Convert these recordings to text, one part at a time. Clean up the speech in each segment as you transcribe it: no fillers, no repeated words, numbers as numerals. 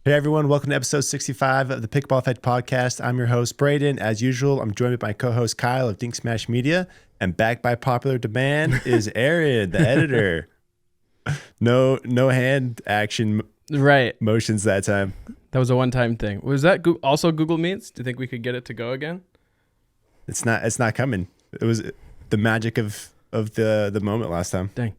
Hey everyone, welcome to episode 65 of the Pickleball Effect podcast. I'm your host, Braydon. As usual, I'm joined by my co-host, Kyle of Dink Smash Media. And back by popular demand is Aaron, the editor. No hand action motions that time. That was a one-time thing. Was that also Google Meets? Do you think we could get it to go again? It's not coming. It was the magic of the moment last time. Dang.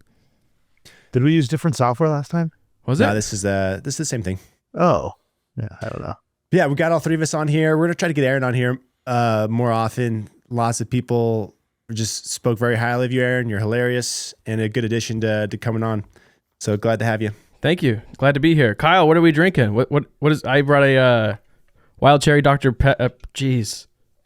Did we use different software last time? Was it? No, this is the same thing. Oh, yeah, I don't know. Yeah, we got all three of us on here. We're gonna try to get Aaron on here more often. Lots of people just spoke very highly of you, Aaron. You're hilarious and a good addition to coming on. So glad to have you. Thank you. Glad to be here. Kyle, what are we drinking? What is? I brought a wild cherry Dr. a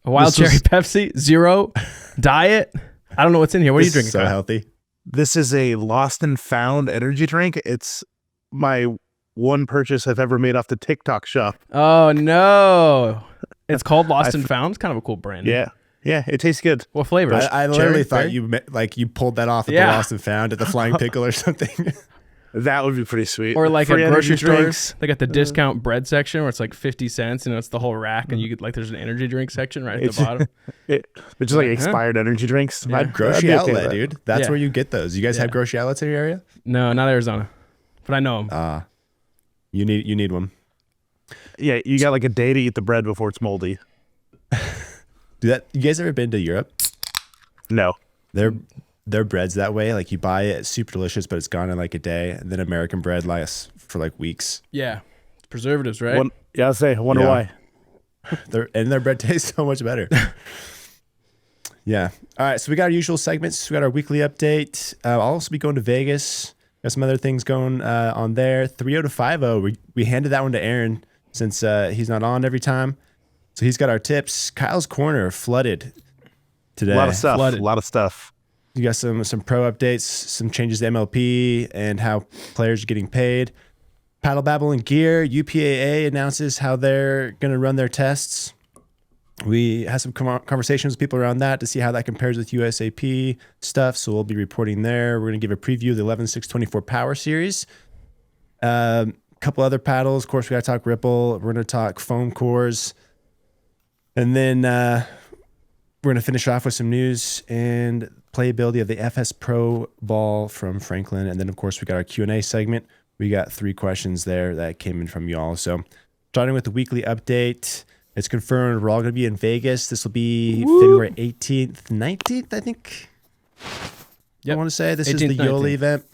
wild cherry Pepsi Zero Diet. I don't know what's in here. What are you drinking? So Kyle? healthy. This is a lost and found energy drink. It's my one purchase I've ever made off the TikTok shop. Oh no! It's called Lost and Found. It's kind of a cool brand. Yeah, it tastes good. What flavor? I literally thought you pulled that off at the Lost and Found at the Flying Pickle or something. That would be pretty sweet. Or like Free a grocery store. drinks. They got the discount bread section where it's like 50 cents and it's the whole rack, and you get there's an energy drink section right at the bottom. It's just like expired energy drinks. Yeah. Grocery outlet, dude. That's Yeah. where you get those. You guys have grocery outlets in your area? No, not Arizona, but I know them. You need one. Yeah, you got like a day to eat the bread before it's moldy. You guys ever been to Europe? No. Their bread's that way. Like you buy it, it's super delicious, but it's gone in like a day. And then American bread lasts for like weeks. Yeah, it's preservatives, right? I wonder why. Their bread tastes so much better. Yeah. All right. So we got our usual segments. We got our weekly update. I'll also be going to Vegas. Got some other things going on there. 3-0 to 5-0. We handed that one to Aaron since he's not on every time. So he's got our tips. Kyle's Corner flooded today. A lot of stuff. Flooded. A lot of stuff. You got some pro updates, some changes to MLP and how players are getting paid. Paddle, Babble, and Gear. UPA-A announces how they're going to run their tests. We had some conversations with people around that to see how that compares with USAP stuff. So we'll be reporting there. We're going to give a preview of the 11SIX24 Power Series. A couple other paddles. Of course, we got to talk Ripple. We're going to talk foam cores. And then we're going to finish off with some news and playability of the FS Pro ball from Franklin. And then, of course, we got our Q&A segment. We got 3 questions there that came in from y'all. So starting with the weekly update. It's confirmed we're all going to be in Vegas. This will be February 18th, 19th, I think. Yep. I want to say this 18th, is the YOLA event.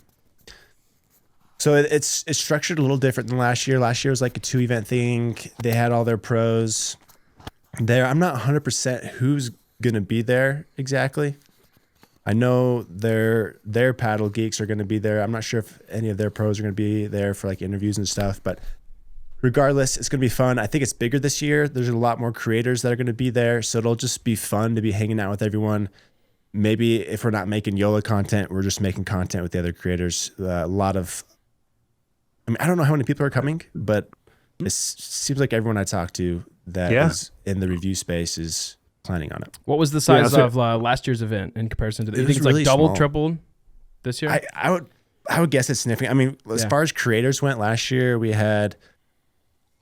So it's structured a little different than last year. Last year was like a 2-event thing. They had all their pros there. I'm not 100% who's going to be there exactly. I know their paddle geeks are going to be there. I'm not sure if any of their pros are going to be there for like interviews and stuff, but regardless, it's going to be fun. I think it's bigger this year. There's a lot more creators that are going to be there. So it'll just be fun to be hanging out with everyone. Maybe if we're not making YOLA content, we're just making content with the other creators. I don't know how many people are coming, but it seems like everyone I talk to that is in the review space is planning on it. What was the size of last year's event in comparison to this? You think it's really like doubled, tripled this year? I would guess it's significant. I mean, as far as creators went last year, we had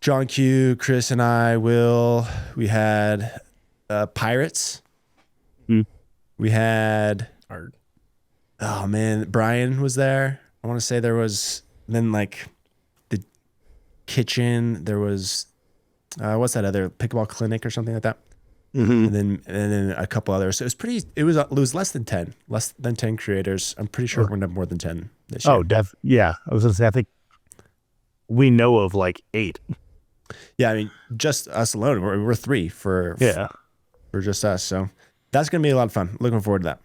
John Q, Chris and I, Will. We had Pirates. We had Brian was there. I want to say there was then like the kitchen. There was what's that other Pickleball clinic or something like that. And then a couple others. So it was less than 10 creators. I'm pretty sure we're gonna have more than 10 this year. Yeah. I was gonna say I think we know of like 8. Yeah, I mean, just us alone, we're 3 for just us. So that's going to be a lot of fun. Looking forward to that.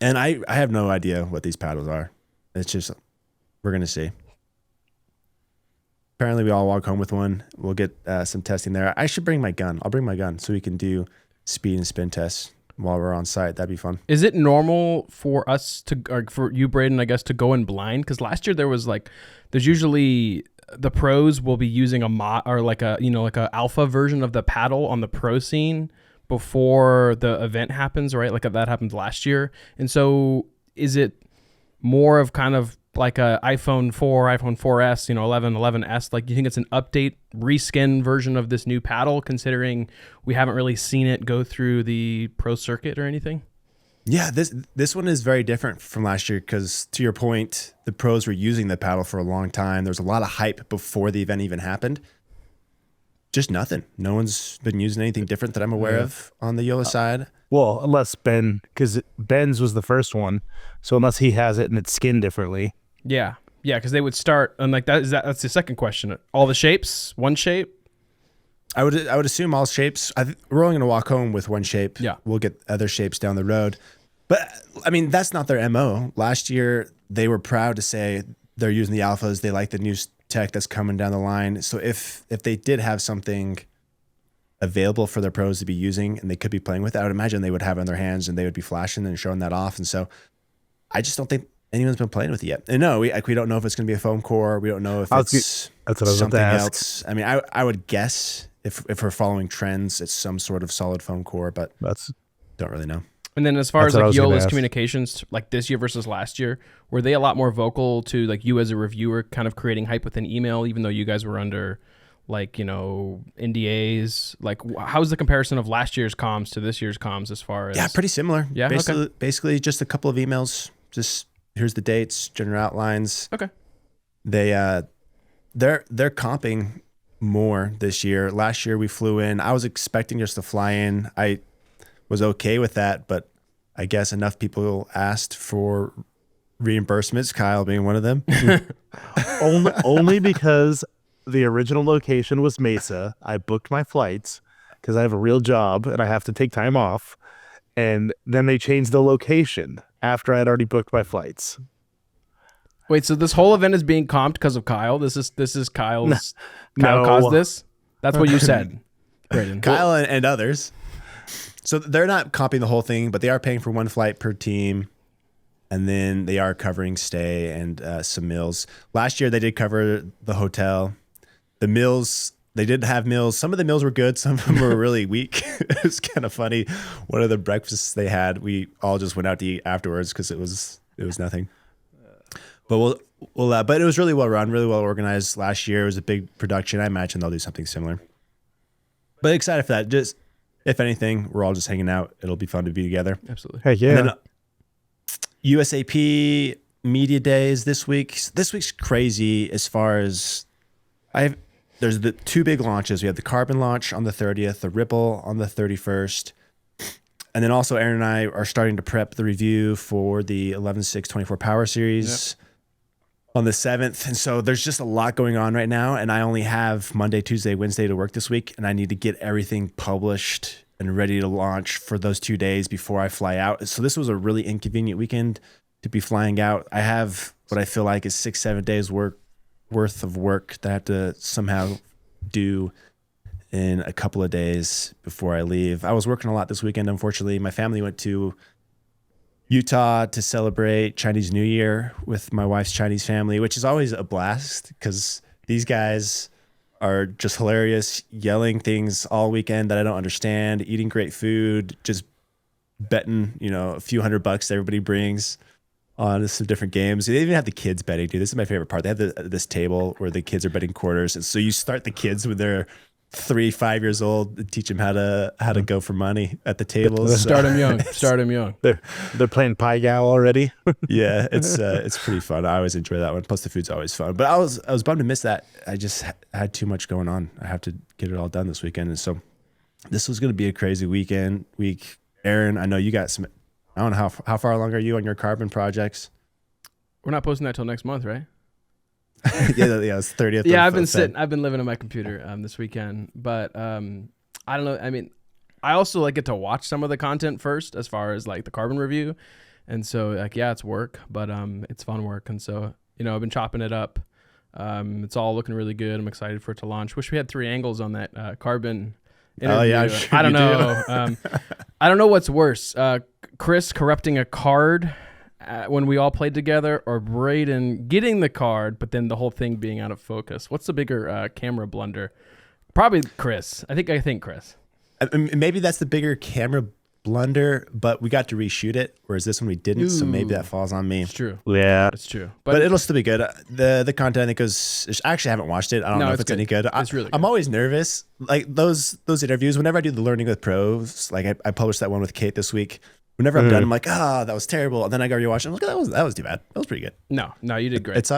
And I have no idea what these paddles are. It's just, we're going to see. Apparently, we all walk home with one. We'll get some testing there. I should bring my gun. I'll bring my gun so we can do speed and spin tests while we're on site. That'd be fun. Is it normal for us or for you, Braydon, I guess, to go in blind? Because last year there's usually the pros will be using a mod or like a alpha version of the paddle on the pro scene before the event happens, right? Like that happened last year. And so is it more of kind of like a iPhone 4, iPhone 4S, 11, 11S? Like, do you think it's an update, reskin version of this new paddle, considering we haven't really seen it go through the pro circuit or anything? Yeah, this one is very different from last year because, to your point, the pros were using the paddle for a long time. There was a lot of hype before the event even happened. Just nothing. No one's been using anything different that I'm aware of on the YOLA side. Well, unless Ben, because Ben's was the first one, so unless he has it and it's skinned differently. Yeah, because they would start, and like that's the second question. All the shapes, one shape. I would assume all shapes. We're only going to walk home with one shape. Yeah, we'll get other shapes down the road. But I mean, that's not their MO. Last year, they were proud to say they're using the alphas. They like the new tech that's coming down the line. So if they did have something available for their pros to be using and they could be playing with, I would imagine they would have it in their hands and they would be flashing and showing that off. And so I just don't think anyone's been playing with it yet. And no, we don't know if it's going to be a foam core. We don't know if it's something else. I mean, I would guess if we're following trends, it's some sort of solid foam core, but don't really know. And then as far as like YOLA's communications, like this year versus last year, were they a lot more vocal to like you as a reviewer kind of creating hype with an email, even though you guys were under like, NDAs? Like, how's the comparison of last year's comms to this year's comms as far as? Yeah, pretty similar. Yeah, basically just a couple of emails. Just here's the dates, general outlines. Okay. They're comping more this year. Last year we flew in. I was expecting just to fly in. I was okay with that, but I guess enough people asked for reimbursements, Kyle being one of them. only because the original location was Mesa. I booked my flights because I have a real job and I have to take time off. And then they changed the location after I had already booked my flights. Wait, so this whole event is being comped because of Kyle? This is Kyle's. Kyle caused this? That's what you said, Braydon. Kyle and others. So they're not comping the whole thing, but they are paying for one flight per team. And then they are covering stay and some meals. Last year, they did cover the hotel. The meals, they did have meals. Some of the meals were good. Some of them were really weak. It was kind of funny. One of the breakfasts they had, we all just went out to eat afterwards because it was nothing. But but it was really well run, really well organized. Last year, it was a big production. I imagine they'll do something similar. But excited for that. Just, if anything, we're all just hanging out. It'll be fun to be together. Absolutely. Heck yeah. And then, USAP media days this week. This week's crazy as far as there's the two big launches. We have the Carbon launch on the 30th, the Ripple on the 31st. And then also Aaron and I are starting to prep the review for the 11SIX24 Power Series on the 7th. And so there's just a lot going on right now. And I only have Monday, Tuesday, Wednesday to work this week. And I need to get everything published and ready to launch for those 2 days before I fly out. So this was a really inconvenient weekend to be flying out. I have what I feel like is 6-7 days worth of work that I have to somehow do in a couple of days before I leave. I was working a lot this weekend, unfortunately. My family went to Utah to celebrate Chinese New Year with my wife's Chinese family, which is always a blast because these guys are just hilarious, yelling things all weekend that I don't understand, eating great food, just betting, a few $100 that everybody brings on some different games. They even have the kids betting, dude. This is my favorite part. They have this table where the kids are betting quarters. And so you start the kids when they're 3-5 years old and teach them how to go for money at the tables. Start them young. Start them young. They're playing Pai Gow already. Yeah, it's pretty fun. I always enjoy that one. Plus the food's always fun. But I was bummed to miss that. I just had too much going on. I have to get it all done this weekend. And so this was going to be a crazy week. Aaron, I know you got some. I don't know how far along are you on your carbon projects? We're not posting that till next month, right? yeah, it's 30th. Yeah, I've been living on my computer this weekend, but I don't know. I mean, I also get to watch some of the content first, as far as the carbon review, and so it's work, but it's fun work, and so I've been chopping it up. It's all looking really good. I'm excited for it to launch. Wish we had 3 angles on that carbon interview. Oh yeah, sure I don't know. I don't know what's worse, Chris corrupting a card when we all played together, or Braydon getting the card, but then the whole thing being out of focus. What's the bigger camera blunder? Probably Chris. I think Chris. Maybe that's the bigger camera blunder, but we got to reshoot it, whereas this one we didn't. So maybe Ooh. that falls on me. It's true. Yeah. It's true. But it'll still be good. The content I think was. I actually haven't watched it. I don't know if it's any good. It's really good. I'm always nervous. Like those interviews. Whenever I do the learning with pros, like I published that one with Kate this week. Whenever I'm done, I'm like, that was terrible. And then I go rewatch it. I'm like, that was too bad. That was pretty good. No, you did great.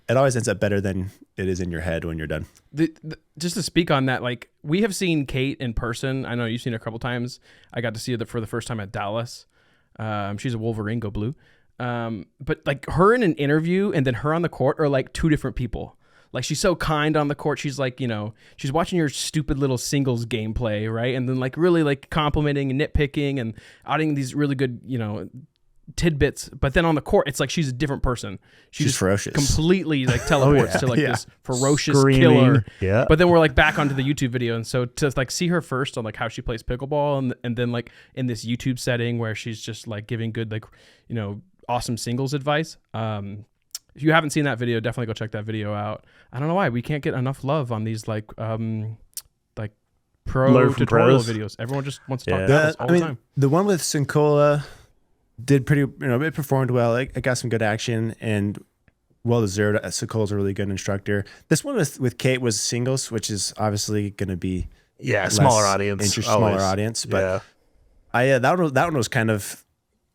It always ends up better than it is in your head when you're done. Just to speak on that, like we have seen Kate in person. I know you've seen her a couple times. I got to see her for the first time at Dallas. She's a Wolverine, go blue. But like her in an interview and then her on the court are like two different people. Like she's so kind on the court. She's like, she's watching your stupid little singles gameplay, right? And then like really like complimenting and nitpicking and adding these really good, tidbits. But then on the court, it's like she's a different person. She's just ferocious. Completely like teleports to like this ferocious Screaming. killer. Yeah. But then we're like back onto the YouTube video, and so to like see her first on like how she plays pickleball, and then like in this YouTube setting where she's just like giving good like awesome singles advice. If you haven't seen that video, definitely go check that video out. I don't know why we can't get enough love on these like pro tutorial videos. Everyone just wants to talk about this all the time. The one with Sincola did pretty, it performed well. It got some good action and well deserved. Sincola's a really good instructor. This one with Kate was singles, which is obviously going to be smaller audience, smaller audience. But that one was kind of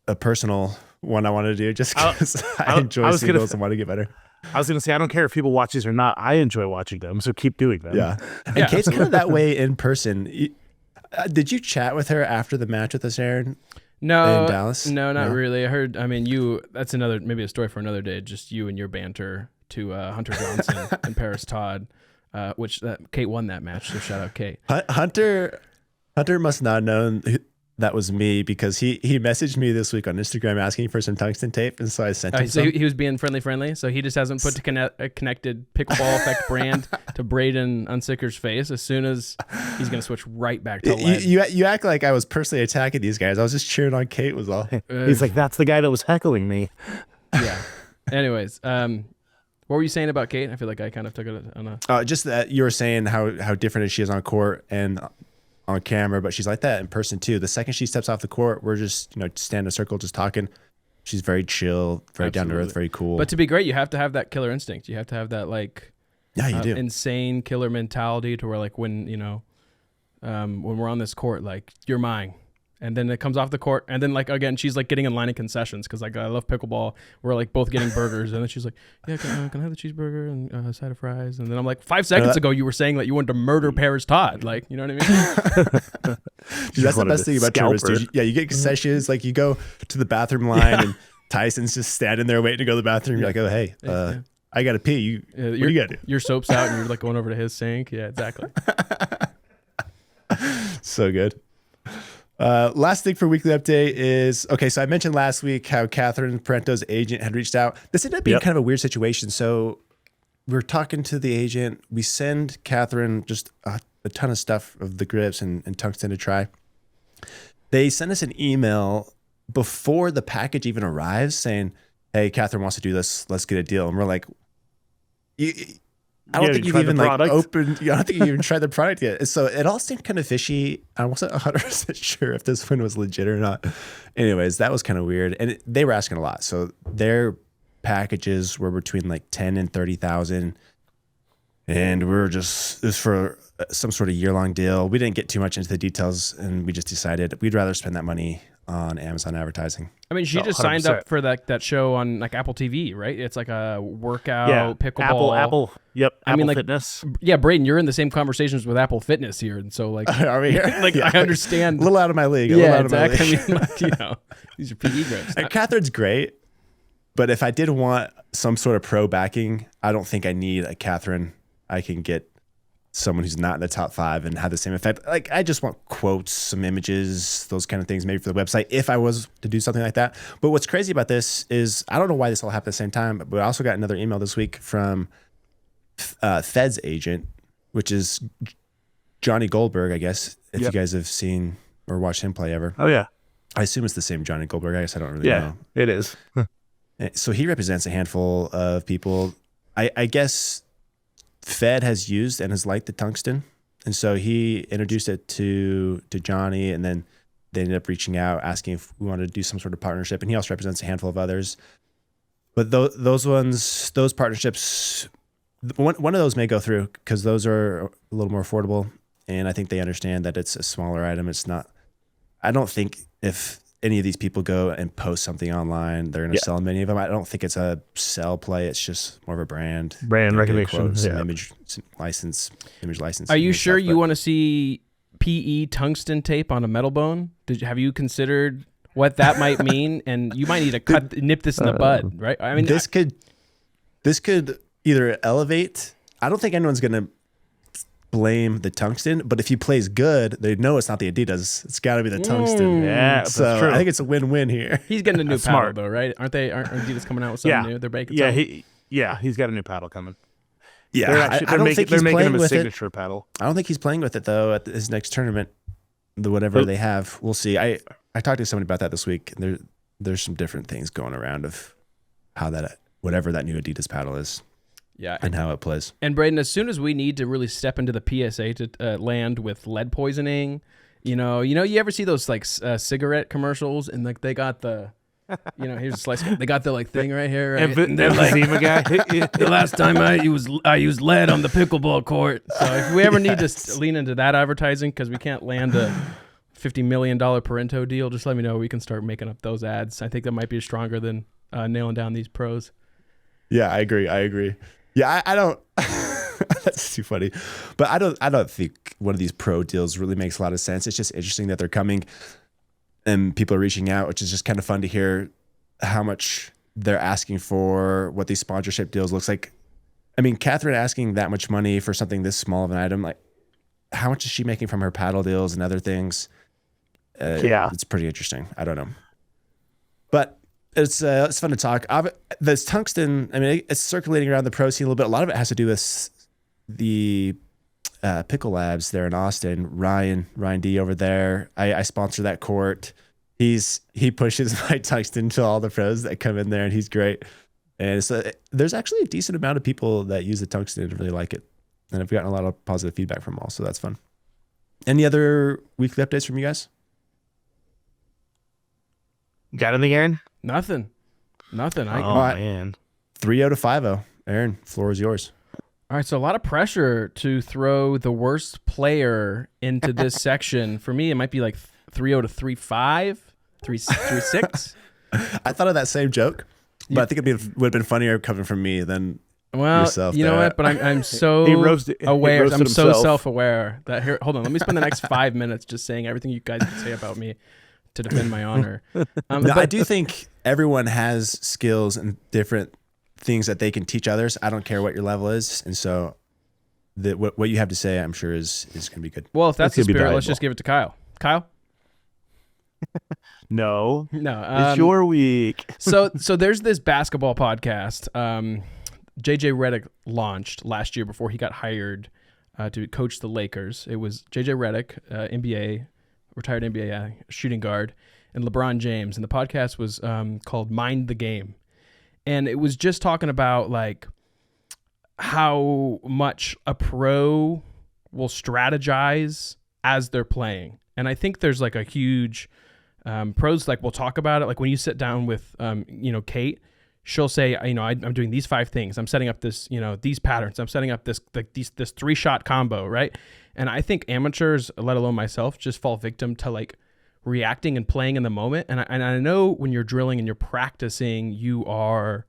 a personal one I wanted to do just because I enjoy singles and want to get better. I was going to say, I don't care if people watch these or not. I enjoy watching them, so keep doing them. Yeah. And Kate's kind of that way in person. Did you chat with her after the match with us, Aaron? No, in Dallas? No, not really. I heard, that's maybe a story for another day, just you and your banter to Hunter Johnson and Paris Todd, which Kate won that match, so shout out Kate. Hunter must not have known that was me because he messaged me this week on Instagram asking for some tungsten tape, and so I sent him some. He was being friendly, so he just hasn't put a connected Pickleball Effect brand to Braydon Unsicker's face. As soon as he's going to switch right back to lead. You act like I was personally attacking these guys. I was just cheering on Kate was all. He's like, that's the guy that was heckling me. Yeah. Anyways, what were you saying about Kate? I feel like I kind of took it on a... just that you were saying how different she is on court and on camera, but she's like that in person too. The second she steps off the court, we're just stand in a circle just talking. She's very chill, very down to earth, very cool. But to be great, you have to have that killer instinct. You have to have that you do insane killer mentality to where like when when we're on this court, like you're mine. And then it comes off the court, and then like again, she's like getting in line of concessions because like I love pickleball. We're like both getting burgers, and then she's like, "Yeah, can I have the cheeseburger and a side of fries?" And then I'm like, 5 seconds ago you were saying that you wanted to murder Paris Todd, like you know what I mean? Dude, that's the best thing about tournaments, dude. Yeah, you get concessions, like you go to the bathroom line, and Tyson's just standing there waiting to go to the bathroom. You're like, "Oh hey, I gotta pee. What do you gotta do?" Your soap's out, and you're like going over to his sink. Yeah, exactly. So good. Last thing for weekly update is, okay, so I mentioned last week how Catherine Parento's agent had reached out. This ended up being kind of a weird situation. So we're talking to the agent. We send Catherine just a ton of stuff of the grips and tungsten to try. They send us an email before the package even arrives saying, "Hey, Catherine wants to do this. Let's get a deal." And we're like, I don't think you've even opened. I don't think you even tried the product yet. So it all seemed kind of fishy. I wasn't 100% sure if this one was legit or not. Anyways, that was kind of weird. And they were asking a lot. So their packages were between like 10 and 30,000. And we were it was for some sort of year-long deal. We didn't get too much into the details, and we just decided we'd rather spend that money on Amazon advertising. I mean, she just signed up for that show on like Apple TV, right? It's like a workout, pickleball. Apple. Yep. I mean, like, Fitness. Yeah, Braydon, you're in the same conversations with Apple Fitness here, and so like, are we here? Like, I understand. A little out of my league. Exactly. I mean, like, these are PE grips. And Catherine's great, but if I did want some sort of pro backing, I don't think I need a Catherine. I can get someone who's not in the top 5 and have the same effect. Like, I just want quotes, some images, those kind of things, maybe for the website, if I was to do something like that. But what's crazy about this is, I don't know why this all happened at the same time, but we also got another email this week from Fed's agent, which is Johnny Goldberg, I guess, if you guys have seen or watched him play ever. Oh, yeah. I assume it's the same Johnny Goldberg. I guess I don't really know. Yeah, it is. So he represents a handful of people. I guess Fed has used and has liked the tungsten, and so he introduced it to Johnny, and then they ended up reaching out, asking if we wanted to do some sort of partnership. And he also represents a handful of others. But those partnerships, one of those may go through because those are a little more affordable. And I think they understand that it's a smaller item. It's not, I don't think if any of these people go and post something online, they're going to sell many of them. I don't think it's a sell play. It's just more of a brand recognition, some image license. Are you sure you want to see PE tungsten tape on a metal bone? Have you considered what that might mean? And you might need to nip this in the bud, right? I mean, this could either elevate. I don't think anyone's going to blame the tungsten, but if he plays good, they know it's not the Adidas. It's got to be the tungsten. Yeah, so that's true. I think it's a win-win here. He's getting a new paddle though, right? Aren't Adidas coming out with something new? They're making he's got a new paddle coming. Yeah, they're making him a signature paddle. I don't think he's playing with it though at his next tournament. Whatever they have, we'll see. I talked to somebody about that this week. And there's some different things going around of how that whatever that new Adidas paddle is. Yeah, and how it plays. And Braydon, as soon as we need to really step into the PSA to land with lead poisoning, you ever see those like cigarette commercials and like they got the, here's a slice. They got the like thing right here, right? And they're like, the last time I used lead on the pickleball court. So if we ever need to lean into that advertising because we can't land a $50 million Parento deal, just let me know. We can start making up those ads. I think that might be stronger than nailing down these pros. Yeah, I agree. Yeah, I don't. That's too funny, but I don't think one of these pro deals really makes a lot of sense. It's just interesting that they're coming, and people are reaching out, which is just kind of fun to hear how much they're asking for, what these sponsorship deals looks like. I mean, Catherine asking that much money for something this small of an item, like how much is she making from her paddle deals and other things? It's pretty interesting. I don't know, but. It's fun to talk. This tungsten, I mean, it's circulating around the pro scene a little bit. A lot of it has to do with the Pickle Labs there in Austin. Ryan D over there. I sponsor that court. He pushes my tungsten to all the pros that come in there, and he's great. And so there's actually a decent amount of people that use the tungsten and really like it. And I've gotten a lot of positive feedback from all, so that's fun. Any other weekly updates from you guys? Got anything, Aaron? Nothing. Man. 3-0 to 5-0. Aaron, floor is yours. All right, so a lot of pressure to throw the worst player into this section. For me, it might be like 3-0 to 3-5, 3-6. I thought of that same joke, but I think it would have been funnier coming from me than yourself. You know what? But I'm so aware. I'm so self-aware that here. Hold on, let me spend the next 5 minutes just saying everything you guys can say about me to defend my honor. But I do think everyone has skills and different things that they can teach others. I don't care what your level is. And so what you have to say, I'm sure is going to be good. Well, if that's the spirit, let's just give it to Kyle. Kyle? No. It's your week. So there's this basketball podcast JJ Redick launched last year before he got hired to coach the Lakers. It was JJ Redick, NBA, retired NBA shooting guard, and LeBron James. And the podcast was called Mind the Game. And it was just talking about like how much a pro will strategize as they're playing. And I think there's like a huge pros, like we'll talk about it. Like when you sit down with, Kate, she'll say, I'm doing these 5 things. I'm setting up this, these patterns. I'm setting up this 3-shot combo, right? And I think amateurs, let alone myself, just fall victim to like reacting and playing in the moment. And I know when you're drilling and you're practicing, you are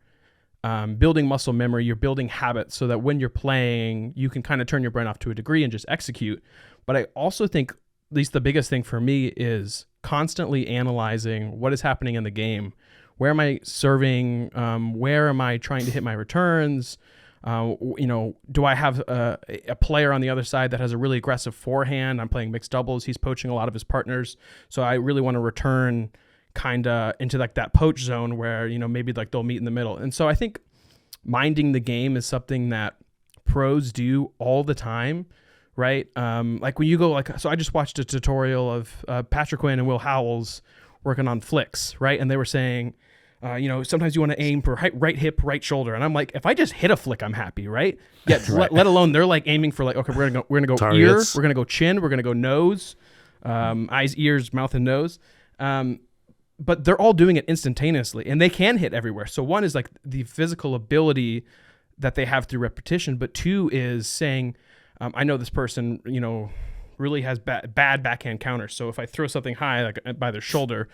building muscle memory, you're building habits so that when you're playing, you can kind of turn your brain off to a degree and just execute. But I also think at least the biggest thing for me is constantly analyzing what is happening in the game. Where am I serving? Where am I trying to hit my returns? Do I have a player on the other side that has a really aggressive forehand? I'm playing mixed doubles. He's poaching a lot of his partners. So I really want to return kind of into like that poach zone where, maybe like they'll meet in the middle. And so I think minding the game is something that pros do all the time, right? Like when you go so I just watched a tutorial of Patrick Quinn and Will Howells working on flicks, right? And they were saying, sometimes you want to aim for right hip, right shoulder. And I'm like, if I just hit a flick, I'm happy, right? Yeah. Right. Let alone they're like aiming for like, okay, we're gonna go Targets. ear, we're gonna go chin, we're gonna go nose, eyes, ears, mouth, and nose. But they're all doing it instantaneously, and they can hit everywhere. So one is like the physical ability that they have through repetition, but two is saying, I know this person, really has bad backhand counters. So if I throw something high, like by their shoulder,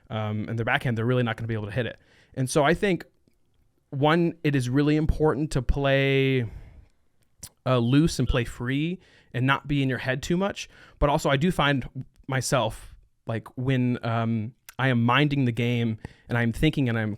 and their backhand, they're really not going to be able to hit it. And so I think, one, it is really important to play loose and play free and not be in your head too much. But also I do find myself, like, when I am minding the game and I'm thinking and I'm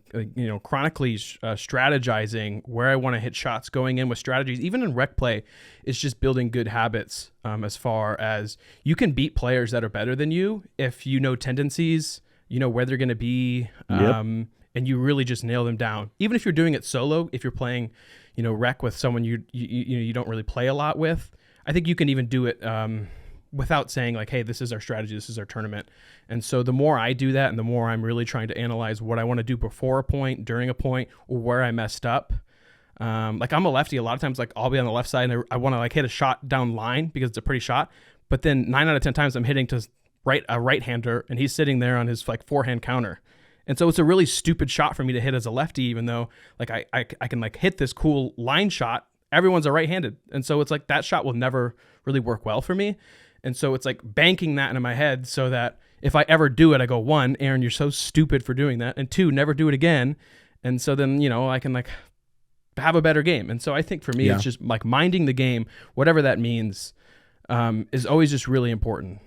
chronically strategizing where I want to hit shots, going in with strategies, even in rec play, it's just building good habits, as far as you can beat players that are better than you if you know tendencies, where they're going to be, and you really just nail them down. Even if you're doing it solo, if you're playing, rec with someone you don't really play a lot with, I think you can even do it without saying like, hey, this is our strategy, this is our tournament. And so the more I do that and the more I'm really trying to analyze what I want to do before a point, during a point, or where I messed up. Like, I'm a lefty. A lot of times, like, I'll be on the left side and I want to like hit a shot down line because it's a pretty shot. But then 9 out of 10 times I'm hitting to a right-hander and he's sitting there on his like forehand counter. And so it's a really stupid shot for me to hit as a lefty, even though like I can like hit this cool line shot. Everyone's a right-handed. And so it's like that shot will never really work well for me. And so it's like banking that into my head so that if I ever do it, I go, 1, Aaron, you're so stupid for doing that. And 2, never do it again. And so then, I can like have a better game. And so I think for me, it's just like minding the game, whatever that means, is always just really important.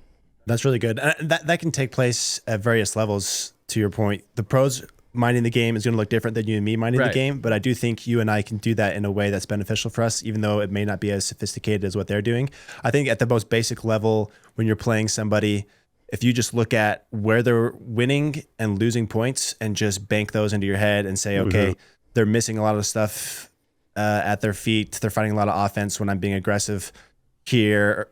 That's really good. That can take place at various levels, to your point. The pros minding the game is going to look different than you and me minding the game, but I do think you and I can do that in a way that's beneficial for us, even though it may not be as sophisticated as what they're doing. I think at the most basic level, when you're playing somebody, if you just look at where they're winning and losing points and just bank those into your head and say, okay, they're missing a lot of stuff at their feet, they're finding a lot of offense when I'm being aggressive here,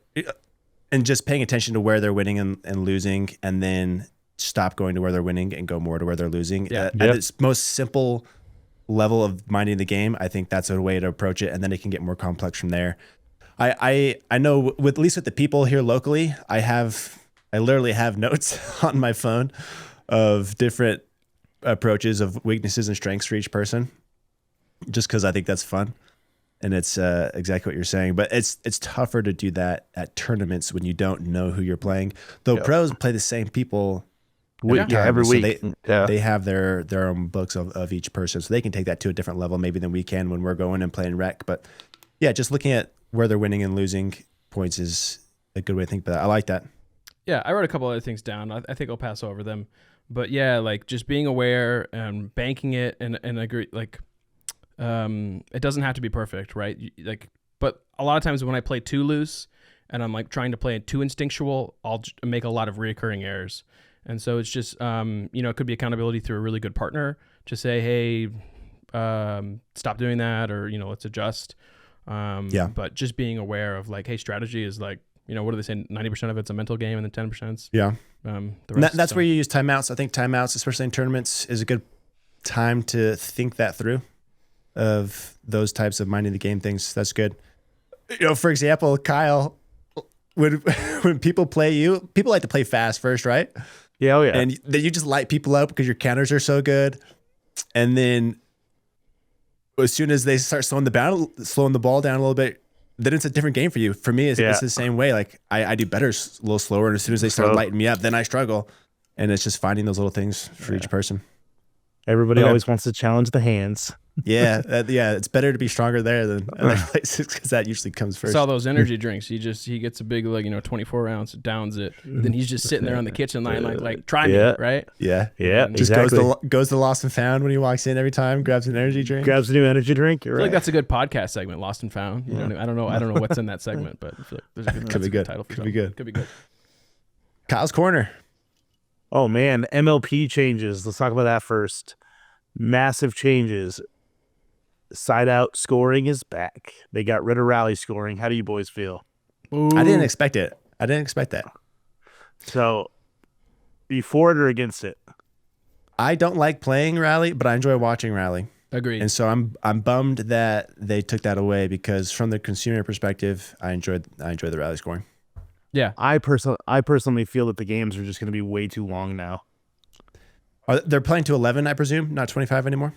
and just paying attention to where they're winning and losing, and then stop going to where they're winning and go more to where they're losing. At its most simple level of minding the game, I think that's a way to approach it, and then it can get more complex from there. I know at least with the people here locally, I literally have notes on my phone of different approaches of weaknesses and strengths for each person, just because I think that's fun. And it's exactly what you're saying. But it's tougher to do that at tournaments when you don't know who you're playing. Though pros play the same people every week. So they have their own books of each person. So they can take that to a different level maybe than we can when we're going and playing rec. But yeah, just looking at where they're winning and losing points is a good way to think about that. I like that. Yeah, I wrote a couple other things down. I think I'll pass over them. But yeah, like just being aware and banking it and agree, like, it doesn't have to be perfect, right? But a lot of times when I play too loose and I'm like trying to play it too instinctual, I'll make a lot of reoccurring errors. And so it's just, it could be accountability through a really good partner to say, hey, stop doing that, or, let's adjust. But just being aware of like, hey, strategy is like, what do they say? 90% of it's a mental game, and then 10%'s that's where you use timeouts. I think timeouts, especially in tournaments, is a good time to think that through, of those types of minding the game things. That's good. For example, Kyle, when people play you, people like to play fast first, right? Yeah, oh yeah. And then you just light people up because your counters are so good. And then as soon as they start slowing the ball down a little bit, then it's a different game for you. For me, it's the same way. Like I do better a little slower, and as soon as they start lighting me up, then I struggle. And it's just finding those little things for each person. Everybody always wants to challenge the hands. Yeah, it's better to be stronger there than other places, because that usually comes first. It's all those energy drinks. He gets a big 24 ounce, downs it. Then he's just sitting there on the kitchen line like try me, right? Yeah. Just exactly. goes to Lost and Found when he walks in every time, grabs an energy drink. Grabs a new energy drink. You're I feel right. like that's a good podcast segment, Lost and Found. You know, I don't know what's in that segment, but I feel like there's a good, could be good. Title for Could be good. Could be good. Kyle's Corner. Oh man, MLP changes. Let's talk about that first. Massive changes. Side out scoring is back. They got rid of rally scoring. How do you boys feel? Ooh. I didn't expect it. I didn't expect that. So, be for it or against it? I don't like playing rally, but I enjoy watching rally. Agreed. And so I'm bummed that they took that away, because from the consumer perspective, I enjoyed the rally scoring. Yeah. I personally feel that the games are just going to be way too long now. They're playing to 11, I presume, not 25 anymore.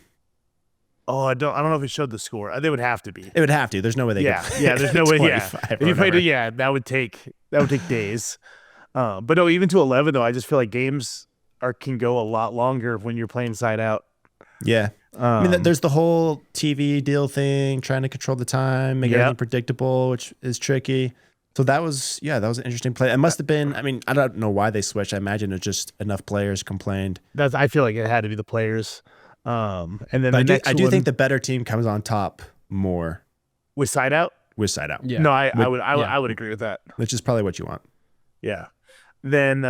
Oh, I don't know if it showed the score. They would have to be. It would have to. There's no way they could. Yeah, there's no way. Yeah, 25 if or you played whatever. it, that would take days. But no, even to 11 though, I just feel like games can go a lot longer when you're playing side out. Yeah. I mean, there's the whole TV deal thing, trying to control the time, make everything predictable, which is tricky. So that was an interesting play. It must have been, I mean, I don't know why they switched. I imagine it's just enough players complained. I feel like it had to be the players. And then I do think the better team comes on top more with side out. Yeah. No, I would agree with that. Which is probably what you want. Yeah. Then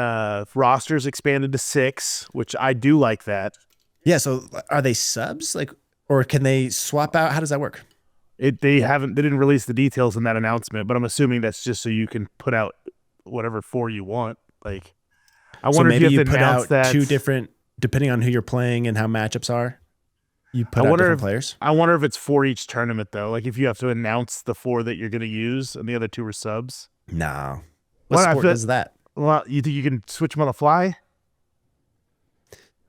rosters expanded to 6, which I do like that. Yeah. So are they subs, or can they swap out? How does that work? They didn't release the details in that announcement, but I'm assuming that's just so you can put out whatever 4 you want. Like, I wonder if you have to put announce out that 2 different, depending on who you're playing and how matchups are. You put out different players. I wonder if it's for each tournament though. Like if you have to announce the 4 that you're going to use and the other 2 are subs. No. What sport does that? Well, you think you can switch them on the fly?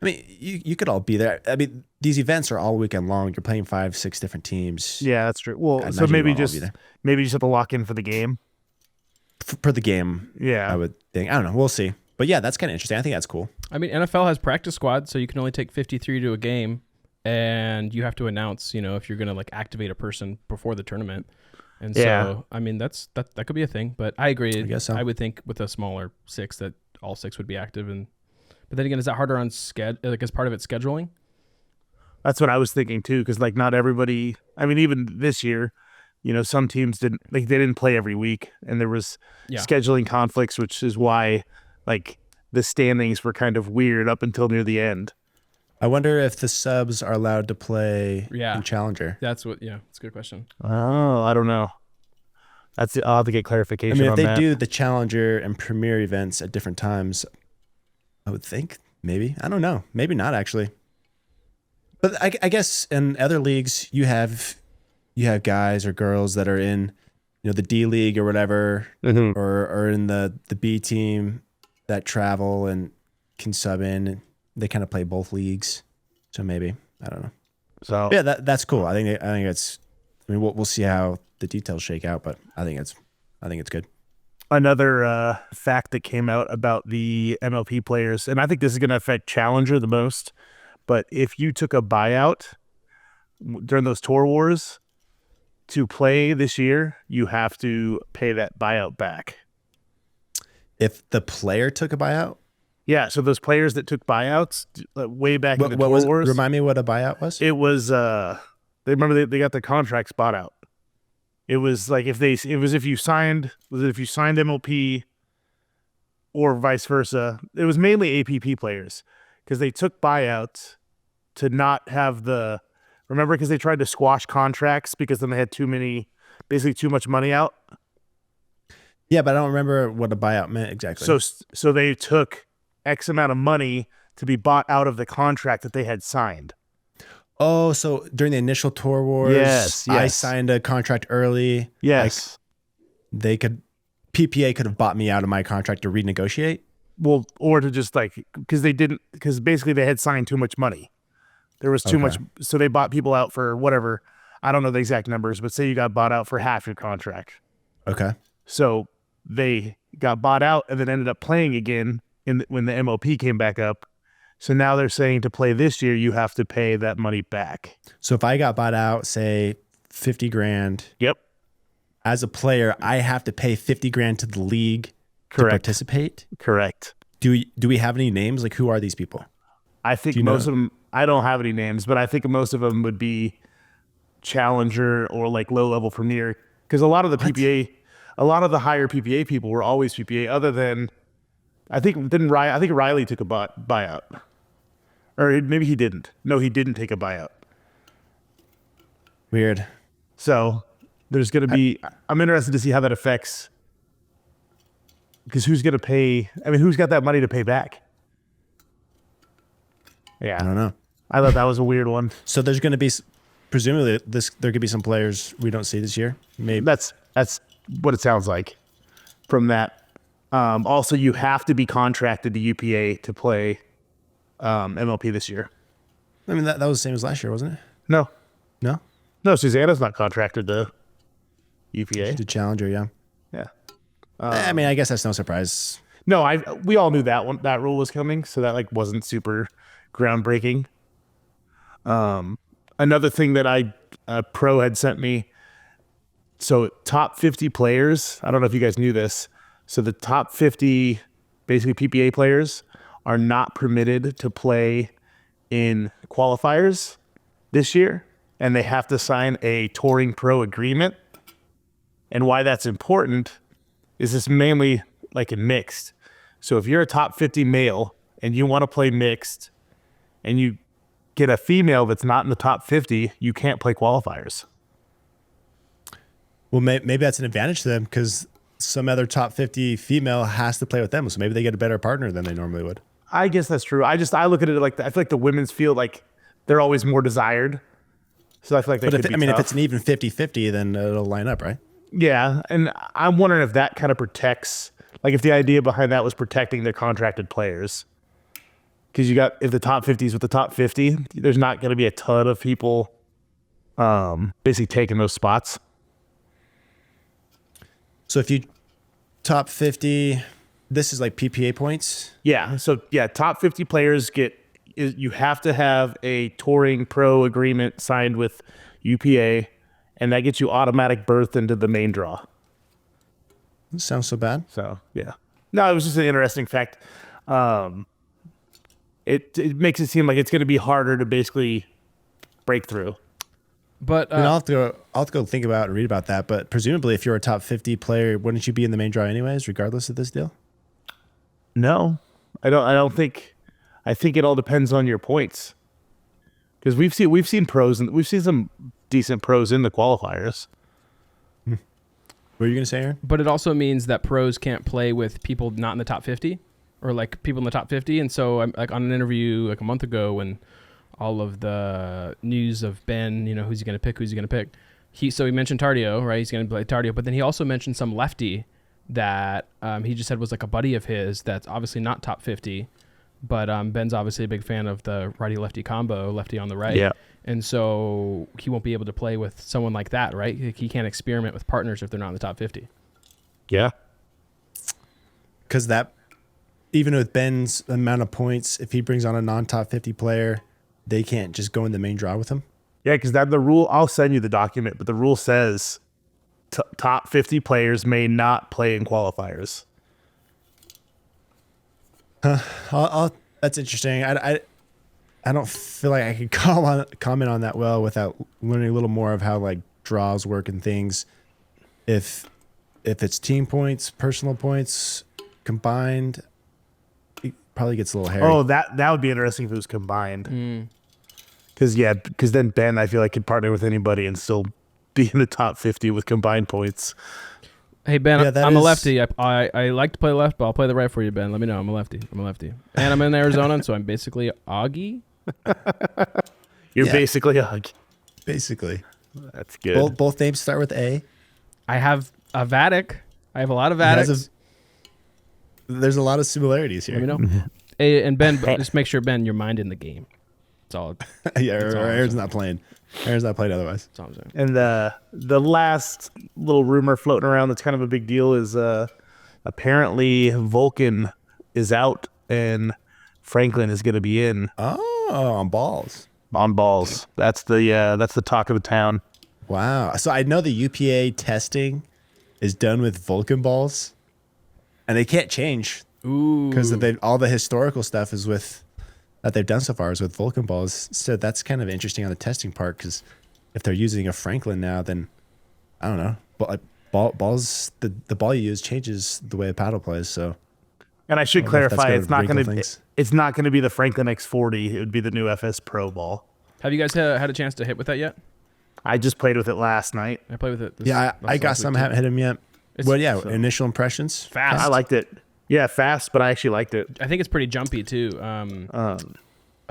I mean, you could all be there. I mean, these events are all weekend long. You're playing 5, 6 different teams. Yeah, that's true. Well, so maybe you just have to lock in for the game. For the game, yeah, I would think. I don't know. We'll see. But yeah, that's kind of interesting. I think that's cool. I mean, NFL has practice squads, so you can only take 53 to a game, and you have to announce, if you're going to activate a person before the tournament. And so, I mean, that could be a thing. But I agree. I guess so. I would think with a smaller 6 that all 6 would be active. But then again, is that harder on as part of its scheduling? That's what I was thinking too, because not everybody. I mean, even this year, some teams didn't play every week, and there was scheduling conflicts, which is why the standings were kind of weird up until near the end. I wonder if the subs are allowed to play in Challenger. That's a good question. Oh, I don't know. I'll have to get clarification. I mean, if they do the Challenger and Premier events at different times, I would think maybe. I don't know. Maybe not actually. But I guess in other leagues you have guys or girls that are in the D League or whatever, or in the B team that travel and can sub in. They kind of play both leagues, so maybe I don't know. So yeah, that's cool. I think it's. I mean, we'll see how the details shake out, but I think it's good. Another fact that came out about the MLP players, and I think this is going to affect Challenger the most, but if you took a buyout during those tour wars to play this year, you have to pay that buyout back. If the player took a buyout? Yeah, so those players that took buyouts way back in the tour wars. Remind me what a buyout was? It was, they got their contracts bought out. It was like if you signed MLP or vice versa. It was mainly APP players because they took buyouts to not have remember, because they tried to squash contracts because then they had too much money out. Yeah, but I don't remember what a buyout meant exactly. So they took X amount of money to be bought out of the contract that they had signed. Oh, so during the initial tour wars, yes. I signed a contract early. Yes. PPA could have bought me out of my contract to renegotiate. Well, or to just because basically they had signed too much money. There was too much. So they bought people out for whatever. I don't know the exact numbers, but say you got bought out for half your contract. Okay. So they got bought out and then ended up playing again when the MLP came back up. So now they're saying to play this year, you have to pay that money back. So if I got bought out, say $50,000. Yep. As a player, I have to pay $50,000 to the league to participate. Correct. Do we have any names? Like, who are these people? I think most of them. I don't have any names, but I think most of them would be Challenger or low level Premier, because a lot of the PPA, a lot of the higher PPA people were always PPA. Other than, I think Riley took a buyout. Or maybe he didn't. No, he didn't take a buyout. Weird. So there's going to be... I'm interested to see how that affects... Because who's going to pay... I mean, who's got that money to pay back? Yeah. I don't know. I thought that was a weird one. So there's going to be... Presumably, there could be some players we don't see this year. Maybe. That's what it sounds like from that. Also, you have to be contracted to UPA to play MLP this year. I mean, that was the same as last year, wasn't it? No, No? Susanna's not contracted to UPA. The Challenger, yeah. Yeah. I mean, I guess that's no surprise. No, we all knew that rule was coming, so that like wasn't super groundbreaking. Another thing that pro had sent me. So top 50 players. I don't know if you guys knew this. So the top 50, basically PPA players, are not permitted to play in qualifiers this year, and they have to sign a touring pro agreement. And why that's important is this mainly like in mixed. So if you're a top 50 male and you want to play mixed and you get a female that's not in the top 50, you can't play qualifiers. Well, maybe that's an advantage to them because some other top 50 female has to play with them. So maybe they get a better partner than they normally would. I guess that's true. I look at it like I feel like the women's field, like they're always more desired. So I feel like they could be tough. If it's an even 50-50, then it'll line up, right? Yeah, and I'm wondering if that kind of protects, like if the idea behind that was protecting their contracted players. Because if the top 50 is with the top 50, there's not going to be a ton of people basically taking those spots. So if you top 50, this is like PPA points? Yeah, so top 50 players you have to have a touring pro agreement signed with UPA, and that gets you automatic berth into the main draw. Doesn't sound so bad. So, yeah. No, it was just an interesting fact. It makes it seem like it's going to be harder to basically break through. But I mean, I'll have to go think about and read about that. But presumably, if you're a top 50 player, wouldn't you be in the main draw anyways, regardless of this deal? No, I don't think. I think it all depends on your points. Because we've seen pros and we've seen some decent pros in the qualifiers. What were you going to say, Aaron? But it also means that pros can't play with people not in the top 50 or like people in the top 50. And so I'm like on an interview like a month ago when all of the news of Ben, who's he going to pick? He mentioned Tardio, right? He's going to play Tardio, but then he also mentioned some lefty that he just said was like a buddy of his that's obviously not top 50, but Ben's obviously a big fan of the righty-lefty combo, lefty on the right. Yeah. And so he won't be able to play with someone like that, right? He can't experiment with partners if they're not in the top 50. Yeah. Because even with Ben's amount of points, if he brings on a non-top 50 player, they can't just go in the main draw with him? Yeah, because the rule, I'll send you the document, but the rule says top 50 players may not play in qualifiers. That's interesting. I don't feel like I could comment on that well without learning a little more of how like draws work and things. If it's team points, personal points combined, it probably gets a little hairy. Oh, that would be interesting if it was combined. Because then Ben, I feel like, could partner with anybody and still be in the top 50 with combined points. Hey, Ben, I'm a lefty. I like to play left, but I'll play the right for you, Ben. Let me know. I'm a lefty. And I'm in Arizona, so I'm basically Augie. You're basically Augie. Basically. That's good. Both names start with A. I have a Vatic. I have a lot of Vatics. There's a lot of similarities here. Let me know. Hey, and Ben, just make sure, Ben, you're minding the game. That's all. Yeah, Aaron's not playing. Aaron's not playing otherwise. That's all I'm saying. And the last little rumor floating around that's kind of a big deal is apparently Vulcan is out and Franklin is going to be in. Oh, on balls. On balls. That's the talk of the town. Wow. So I know the UPA testing is done with Vulcan balls, and they can't change. Ooh. Because all the historical stuff is that they've done so far is with Vulcan balls. So that's kind of interesting on the testing part, because if they're using a Franklin now, then I don't know. But balls, the ball you use changes the way a paddle plays. So, and I should clarify, it's not going to be the Franklin X40. It would be the new FS Pro ball. Have you guys had a chance to hit with that yet? I just played with it last night. I played with it. I got some. Haven't hit him yet. Initial impressions. Fast. I liked it. Yeah, fast, but I actually liked it. I think it's pretty jumpy too. A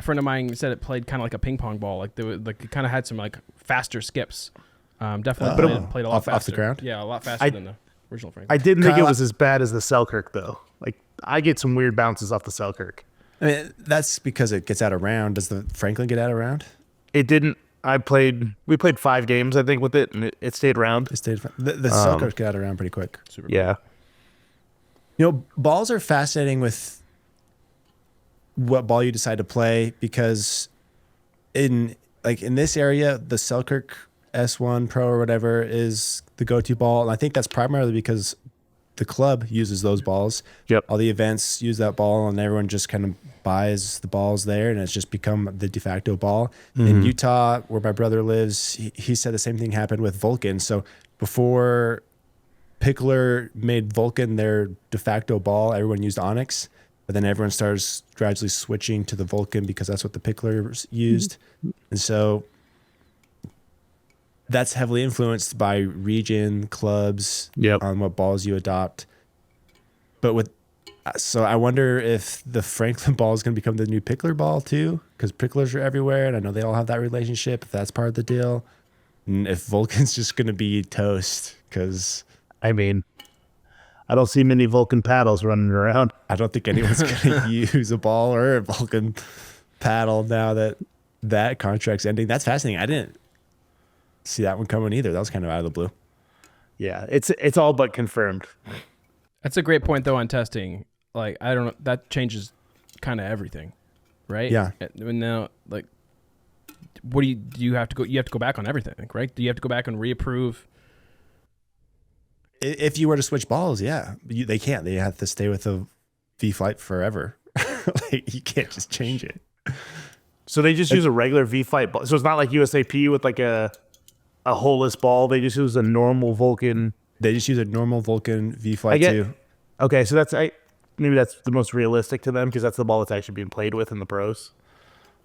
friend of mine said it played kind of like a ping pong ball. Like it kind of had some like faster skips. Definitely played a lot faster off the ground. Yeah, a lot faster than Original Franklin. I didn't think it Kyle, was as bad as the Selkirk though. Like I get some weird bounces off the Selkirk. I mean, that's because it gets out of round. Does the Franklin get out of round? It didn't. We played 5 games, I think, with it, and it stayed round. It stayed. The Selkirk get out of round pretty quick. Super Yeah. You know, balls are fascinating with what ball you decide to play because in this area, the Selkirk S1 Pro or whatever is the go-to ball. And I think that's primarily because the club uses those balls. Yep. All the events use that ball and everyone just kind of buys the balls there and it's just become the de facto ball. In Utah, where my brother lives, he said the same thing happened with Vulcan. So before Pickler made Vulcan their de facto ball, everyone used Onyx, but then everyone starts gradually switching to the Vulcan because that's what the Picklers used. And so that's heavily influenced by region, clubs, on what balls you adopt. But so I wonder if the Franklin ball is going to become the new Pickler ball too, because Picklers are everywhere, and I know they all have that relationship, if that's part of the deal. And if Vulcan's just going to be toast, because... I mean, I don't see many Vulcan paddles running around. I don't think anyone's going to use a ball or a Vulcan paddle now that contract's ending. That's fascinating. I didn't see that one coming either. That was kind of out of the blue. Yeah, it's all but confirmed. That's a great point though on testing. Like I don't know, that changes kind of everything, right? Yeah. And now, like, what do you have to go? You have to go back on everything, right? Do you have to go back and reapprove? If you were to switch balls, yeah, they can't. They have to stay with the V flight forever. Like you can't just change it. So they just use a regular V flight ball. So it's not like USAP with like a holeless ball. They just use a normal Vulcan. They just use a normal Vulcan V flight too. Okay, so maybe that's the most realistic to them because that's the ball that's actually being played with in the pros.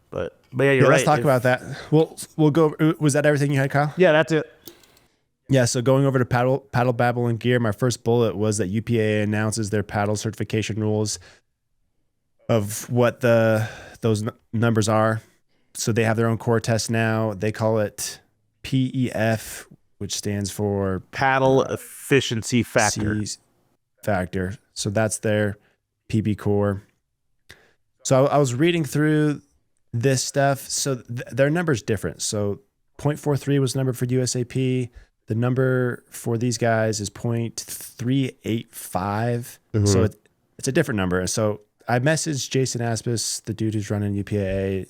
But yeah, you're right. Let's talk about that. We'll go. Was that everything you had, Kyle? Yeah, that's it. Yeah, so going over to paddle, babble, and gear, my first bullet was that UPA-A announces their paddle certification rules of what those numbers are. So they have their own core test now. They call it PEF, which stands for Paddle Efficiency Factor. Factor. So that's their PB core. So I was reading through this stuff. So their number's different. So 0.43 was the number for USAP. The number for these guys is 0.385. So it's a different number. So I messaged Jason Aspis, the dude who's running UPA-A,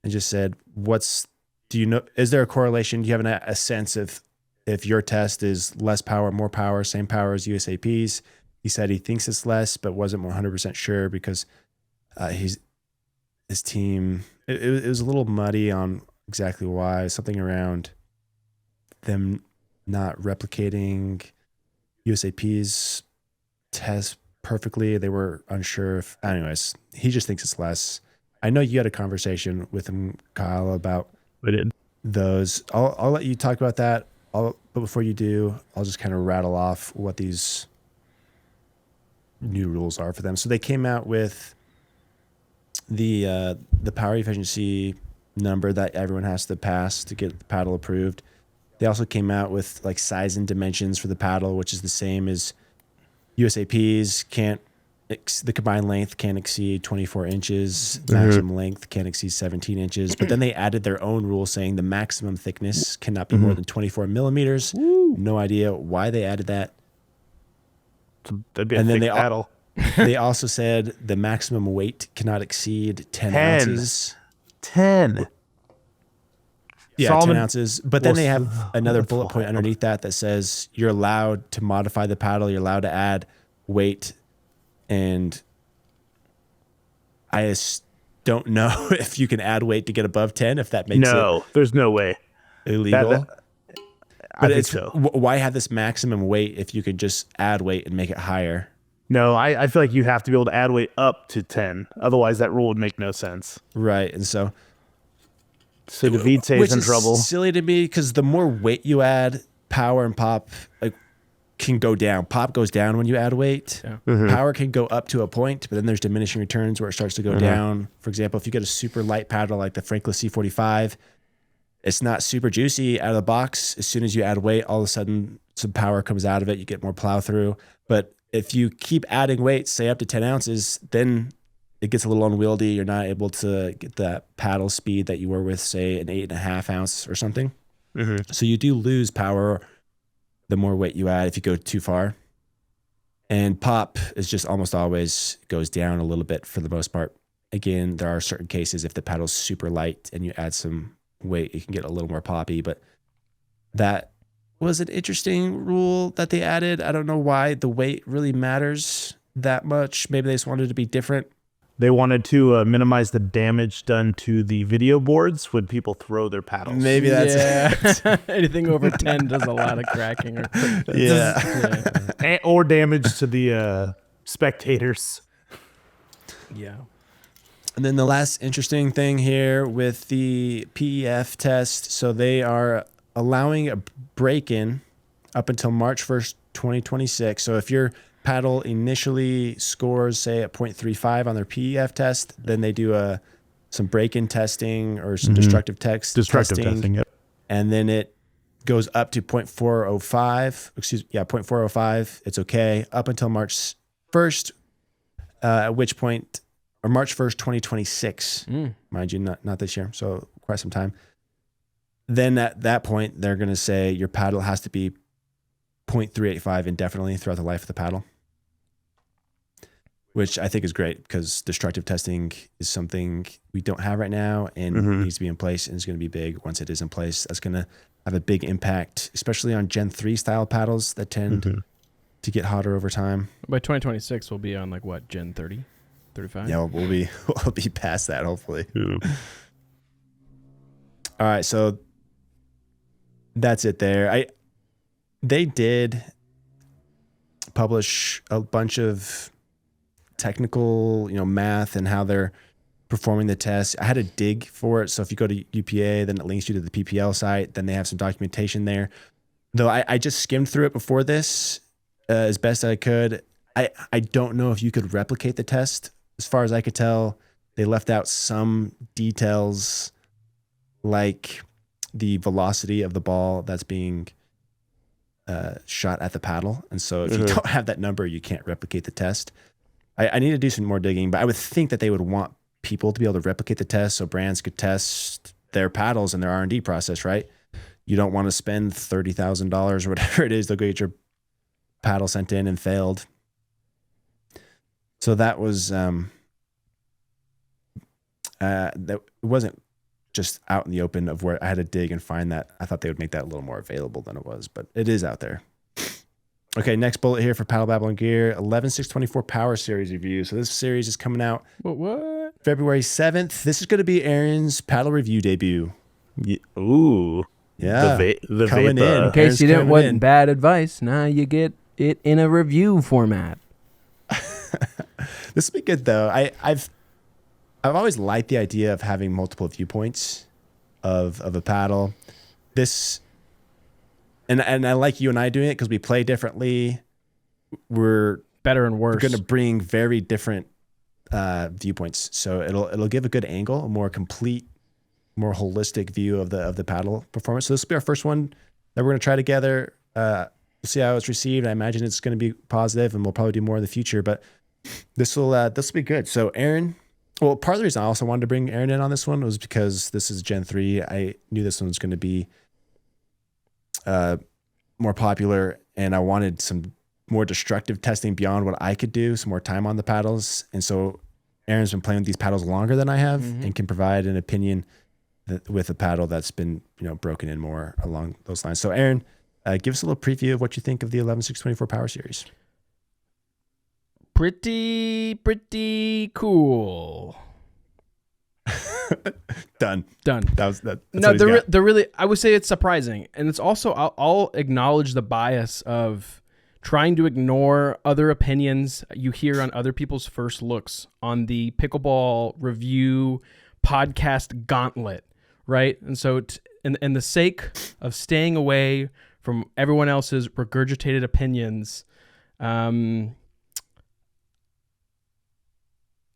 and just said, do you know, is there a correlation? Do you have a sense of if your test is less power, more power, same power as USAP's? He said he thinks it's less, but wasn't 100% sure because his team, it was a little muddy on exactly why, something around them not replicating USAP's test perfectly. They were unsure if, anyways, he just thinks it's less. I know you had a conversation with him, Kyle, about those. I'll let you talk about that. But before you do, I'll just kind of rattle off what these new rules are for them. So they came out with the power efficiency number that everyone has to pass to get the paddle approved. They also came out with like size and dimensions for the paddle, which is the same as USAP's. The combined length can't exceed 24 inches. Maximum length can't exceed 17 inches. But then they added their own rule saying the maximum thickness cannot be more than 24 millimeters. No idea why they added that. That'd be a thick paddle. They also said the maximum weight cannot exceed 10 ounces. 10. Yeah, Solomon, 10 ounces. But then they have another bullet point underneath that says you're allowed to modify the paddle. You're allowed to add weight. And I just don't know if you can add weight to get above 10, if that makes it there's no way. Illegal. I think so. Why have this maximum weight if you could just add weight and make it higher? No, I feel like you have to be able to add weight up to 10. Otherwise, that rule would make no sense. Right. And so David stays in trouble. Silly to me because the more weight you add, power and pop can go down. Pop goes down when you add weight. Yeah. Power can go up to a point, but then there's diminishing returns where it starts to go down. For example, if you get a super light paddle like the Franklin C45, it's not super juicy out of the box. As soon as you add weight, all of a sudden some power comes out of it. You get more plow through. But if you keep adding weight, say up to 10 ounces, then it gets a little unwieldy. You're not able to get that paddle speed that you were with, say, an 8.5 ounce or something. Mm-hmm. So you do lose power the more weight you add if you go too far. And pop is just almost always goes down a little bit for the most part. Again, there are certain cases if the paddle's super light and you add some weight, you can get a little more poppy. But that was an interesting rule that they added. I don't know why the weight really matters that much. Maybe they just wanted it to be different. They wanted to minimize the damage done to the video boards when people throw their paddles. Maybe that's it. Anything over 10 does a lot of cracking. Yeah. Or damage to the spectators. Yeah. And then the last interesting thing here with the PEF test, so they are allowing a break-in up until March 1st, 2026. So if your paddle initially scores, say, at 0.35 on their PEF test, then they do some break-in testing or some destructive testing. Yep. And then it goes up to 0.405. 0.405. It's okay up until March 1st, at which point, or March 1st, 2026, mind you, not this year, so quite some time. Then at that point, they're going to say your paddle has to be 0.385 indefinitely throughout the life of the paddle, which I think is great because destructive testing is something we don't have right now and needs to be in place, and it's going to be big once it is in place. That's going to have a big impact, especially on Gen 3 style paddles that tend to get hotter over time. By 2026, we'll be on like what, Gen 30, 35? Yeah, we'll be past that hopefully. All right, so that's it there. They did publish a bunch of technical, math and how they're performing the test. I had to dig for it. So if you go to UPA, then it links you to the PPL site. Then they have some documentation there. Though I just skimmed through it before this as best I could. I don't know if you could replicate the test. As far as I could tell, they left out some details like the velocity of the ball that's being shot at the paddle. And so if you don't have that number, you can't replicate the test. I need to do some more digging, but I would think that they would want people to be able to replicate the test so brands could test their paddles in their R&D process, right? You don't want to spend $30,000 or whatever it is to go get your paddle sent in and failed. So that was that wasn't just out in the open of where I had to dig and find that. I thought they would make that a little more available than it was, but it is out there. Okay, next bullet here for Paddle, Babble, and Gear, 11SIX24 Power Series review. So this series is coming out February 7th. This is going to be Aaron's paddle review debut. Ooh. Yeah. The coming vapor. in. In case you didn't want bad advice, now you get it in a review format. This will be good though. I've always liked the idea of having multiple viewpoints of a paddle. This and I like you and I doing it because we play differently. We're Better and worse. going to bring very different viewpoints, so it'll give a good angle, a more complete, more holistic view of the paddle performance. So this will be our first one that we're going to try together. We'll see how it's received. I imagine it's going to be positive, and we'll probably do more in the future. But this will be good. So Aaron, well, part of the reason I also wanted to bring Aaron in on this one was because this is Gen 3. I knew this one was going to be more popular, and I wanted some more destructive testing beyond what I could do, some more time on the paddles. And so Aaron's been playing with these paddles longer than I have and can provide an opinion with a paddle that's been, broken in more along those lines. So Aaron, give us a little preview of what you think of the 11SIX24 Power Series. Pretty cool. Done. That's No, they're really, I would say it's surprising. And it's also, I'll acknowledge the bias of trying to ignore other opinions you hear on other people's first looks on the Pickleball review podcast gauntlet, right? And so in the sake of staying away from everyone else's regurgitated opinions,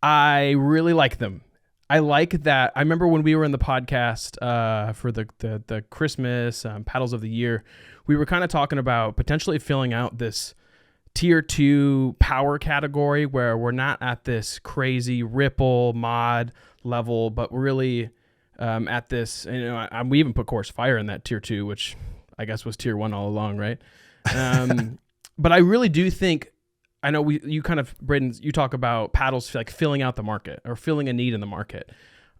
I really like them. I like that. I remember when we were in the podcast for the Christmas paddles of the year, we were kind of talking about potentially filling out this tier 2 power category where we're not at this crazy ripple mod level, but really at this, we even put Course Fire in that tier 2, which I guess was tier 1 all along, right? But I really do think, I know you kind of, Braydon, you talk about paddles like filling out the market or filling a need in the market.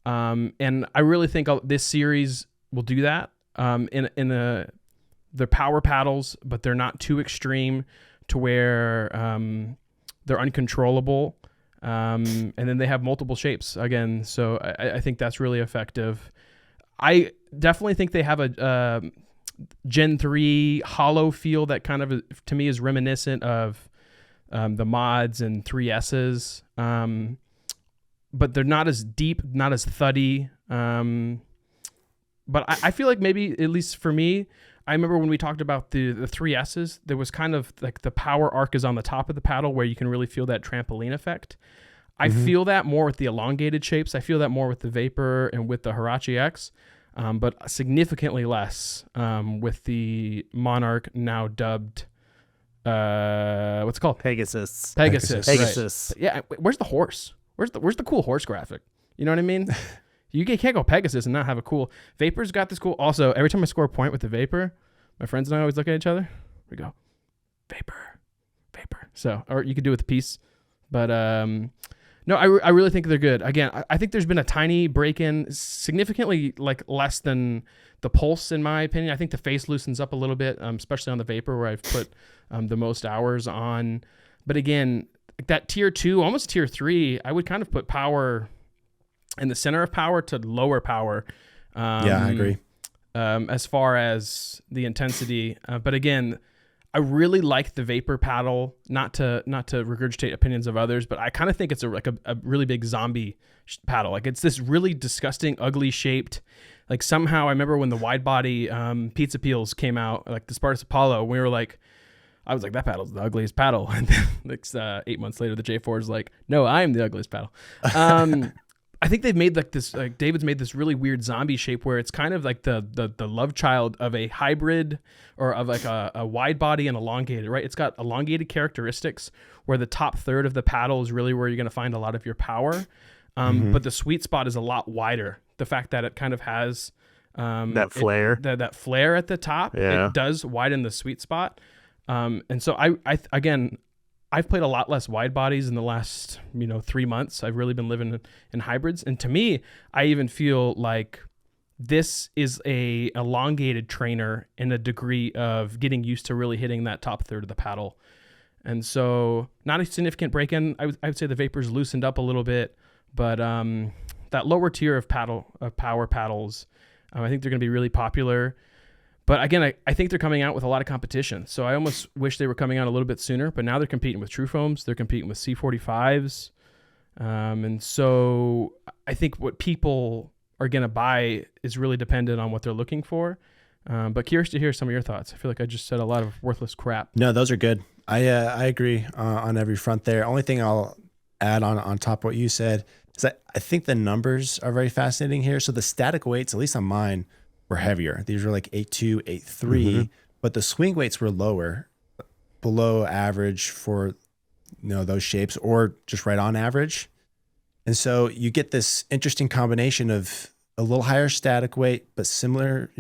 And I really think this series will do that in the power paddles, but they're not too extreme to where they're uncontrollable. And then they have multiple shapes again. So I think that's really effective. I definitely think they have a Gen 3 hollow feel that kind of, to me, is reminiscent of the mods and 3S's. But they're not as deep, not as thuddy. But I feel like maybe, at least for me, I remember when we talked about the 3S's, there was kind of like the power arc is on the top of the paddle where you can really feel that trampoline effect. I feel that more with the elongated shapes. I feel that more with the Vapor and with the Hirachi X, but significantly less with the Monarch, now dubbed, what's it called? Pegasus. Right. Yeah, where's the horse? Where's the cool horse graphic? You know what I mean? You can't go Pegasus and not have a cool. Vapor's got this cool. Also, every time I score a point with the Vapor, my friends and I always look at each other. We go, Vapor. So, or you could do it with the piece, but no, I really think they're good. Again, I think there's been a tiny break-in, significantly like less than the Pulse in my opinion. I think the face loosens up a little bit, especially on the Vapor where I've put the most hours on. But again, that tier 2, almost tier 3, I would kind of put power in the center of power to lower power. Yeah, I agree. As far as the intensity. But again, I really like the Vapor paddle, not to regurgitate opinions of others, but I kind of think it's a really big zombie paddle. Like it's this really disgusting, ugly shaped, like somehow I remember when the wide body pizza peels came out, like the Spartus Apollo, we were like, I was like, that paddle's the ugliest paddle. And then like 8 months later, the J4 is like, no, I am the ugliest paddle. I think they've made like this, like David's made this really weird zombie shape where it's kind of like the love child of a hybrid or of like a wide body and elongated, right? It's got elongated characteristics where the top third of the paddle is really where you're going to find a lot of your power. But the sweet spot is a lot wider. The fact that it kind of has that flare, that flare at the top, it does widen the sweet spot. And so I've played a lot less wide bodies in the last, 3 months. I've really been living in hybrids. And to me, I even feel like this is a elongated trainer in a degree of getting used to really hitting that top third of the paddle. And so not a significant break-in. I would say the Vapor's loosened up a little bit, but that lower tier of power paddles, I think they're going to be really popular. But again, I think they're coming out with a lot of competition. So I almost wish they were coming out a little bit sooner, but now they're competing with True Foams. They're competing with C45s. And so I think what people are going to buy is really dependent on what they're looking for. But curious to hear some of your thoughts. I feel like I just said a lot of worthless crap. No, those are good. I agree on every front there. Only thing I'll add on top of what you said is that I think the numbers are very fascinating here. So the static weights, at least on mine, were heavier. These were like 8.2, 8.3, but the swing weights were lower, below average for those shapes, or just right on average. And so you get this interesting combination of a little higher static weight, but similar,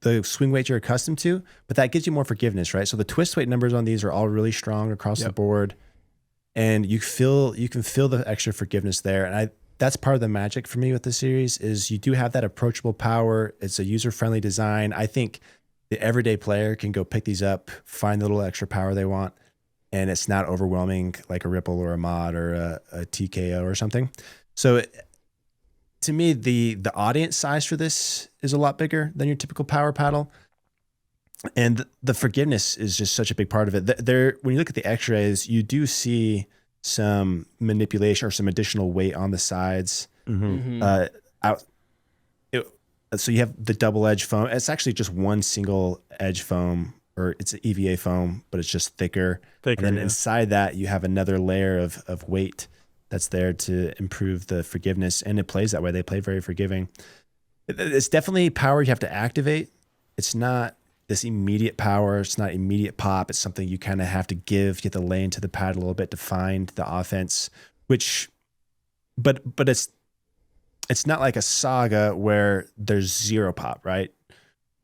the swing weight you're accustomed to, but that gives you more forgiveness, right? So the twist weight numbers on these are all really strong across the board, and you can feel the extra forgiveness there. And that's part of the magic for me with the series is you do have that approachable power. It's a user-friendly design. I think the everyday player can go pick these up, find the little extra power they want, and it's not overwhelming like a Ripple or a Mod or a TKO or something. So to me, the audience size for this is a lot bigger than your typical power paddle. And the forgiveness is just such a big part of it. When you look at the x-rays, you do see some manipulation or some additional weight on the sides. So you have the double edge foam. It's actually just one single edge foam, or it's an EVA foam, but it's just thicker. And then inside that you have another layer of weight that's there to improve the forgiveness, and it plays that way. They play very forgiving. It's definitely power you have to activate. It's not this immediate power. It's not immediate pop. It's something you kind of have to give. You have to lay into the pad a little bit to find the offense, but it's not like a saga where there's zero pop, right?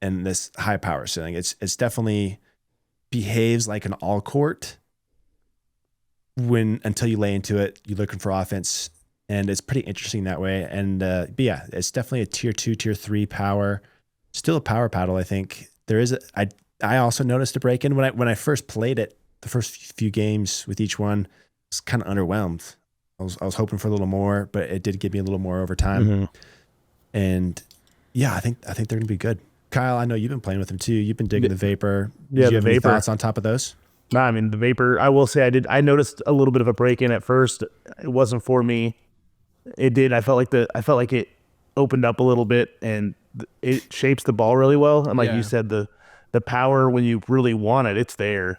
And this high power ceiling. It's definitely behaves like an all court until you lay into it, you're looking for offense, and it's pretty interesting that way. And but yeah, it's definitely a tier 2, tier 3 power. Still a power paddle, I think. There is I also noticed a break in when I first played it. The first few games with each one, I was kind of underwhelmed. I was hoping for a little more, but it did give me a little more over time. Mm-hmm. And yeah, I think they're gonna be good. Kyle, I know you've been playing with them too. You've been digging the Vapor. Yeah, Did you the have any Vapor. thoughts on top of those? No, I mean the Vapor. I will say I noticed a little bit of a break in at first. It wasn't for me. It did. I felt like it opened up a little bit, and it shapes the ball really well. And like you said, the power when you really want it, it's there.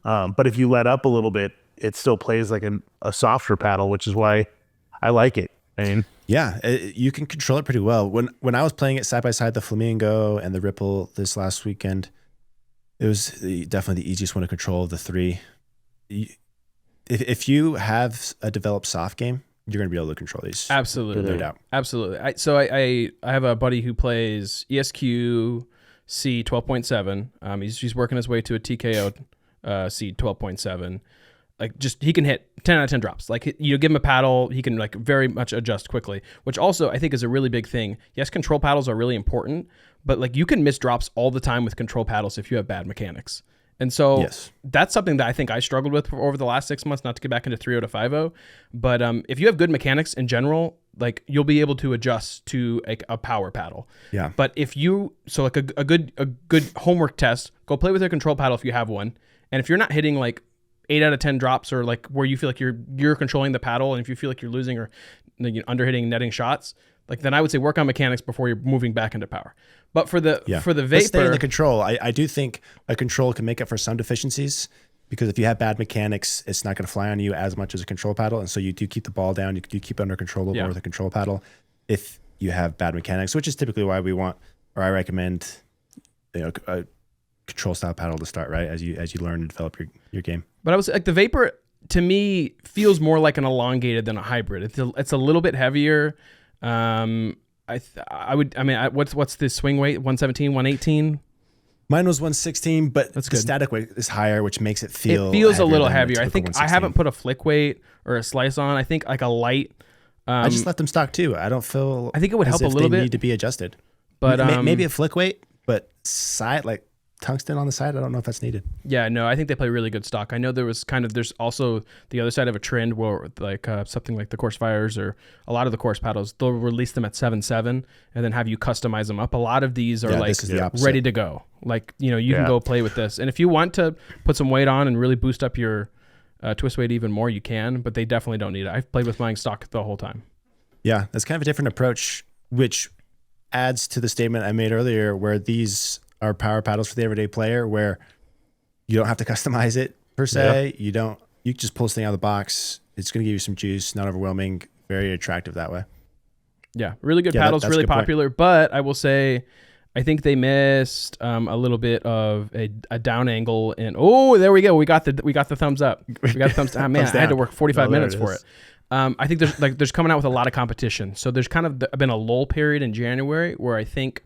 But if you let up a little bit, it still plays like a softer paddle, which is why I like it. I mean, yeah, you can control it pretty well. When I was playing it side by side, the Flamingo and the Ripple this last weekend, it was definitely the easiest one to control of the three. If you have a developed soft game, you're going to be able to control these. Absolutely. No doubt. Absolutely. I have a buddy who plays ESQ C 12.7. He's working his way to a TKO C 12.7. Like he can hit 10 out of 10 drops. Like you give him a paddle, he can like very much adjust quickly, which also I think is a really big thing. Yes, control paddles are really important, but like you can miss drops all the time with control paddles if you have bad mechanics. And so that's something that I think I struggled with over the last 6 months, not to get back into 3.0 to 5.0. But if you have good mechanics in general, like you'll be able to adjust to a power paddle. Yeah. But if you, so like a good homework test, go play with a control paddle if you have one. And if you're not hitting like 8 out of 10 drops, or like where you feel like you're controlling the paddle, and if you feel like you're losing or under hitting netting shots, like then I would say work on mechanics before you're moving back into power. But for the Vapor, let's stay in the control. I do think a control can make up for some deficiencies, because if you have bad mechanics, it's not going to fly on you as much as a control paddle, and so you do keep the ball down. You do keep it under control a little more with a control paddle. If you have bad mechanics, which is typically why I recommend, a control style paddle to start, right, as you learn and develop your game. But I was like, the Vapor to me feels more like an elongated than a hybrid. It's a little bit heavier. What's the swing weight? 117, 118? Mine was 116, but that's the static weight is higher, which makes it feel a little heavier. I think I haven't put a flick weight or a slice on. I think like a light. I just let them stock too. I don't feel. I think it would help a little bit. Need to be adjusted, but maybe a flick weight, but side like tungsten on the side. I don't know if that's needed. Yeah, no, I think they play really good stock. I know there's also the other side of a trend where like something like the Course Fires or a lot of the Course paddles, they'll release them at 7.7 and then have you customize them up. A lot of these are like ready to go. Like, you can go play with this. And if you want to put some weight on and really boost up your twist weight even more, you can, but they definitely don't need it. I've played with mine stock the whole time. Yeah, that's kind of a different approach, which adds to the statement I made earlier where these are power paddles for the everyday player, where you don't have to customize it per se. You can just pull this thing out of the box. It's going to give you some juice, not overwhelming, very attractive that way. Yeah, really good paddles, really popular. But I will say, I think they missed a little bit of a down angle. And there we go. We got the thumbs up. We got the thumbs down. Man, I had to work 45 minutes for it. I think there's coming out with a lot of competition. So there's kind of been a lull period in January where I think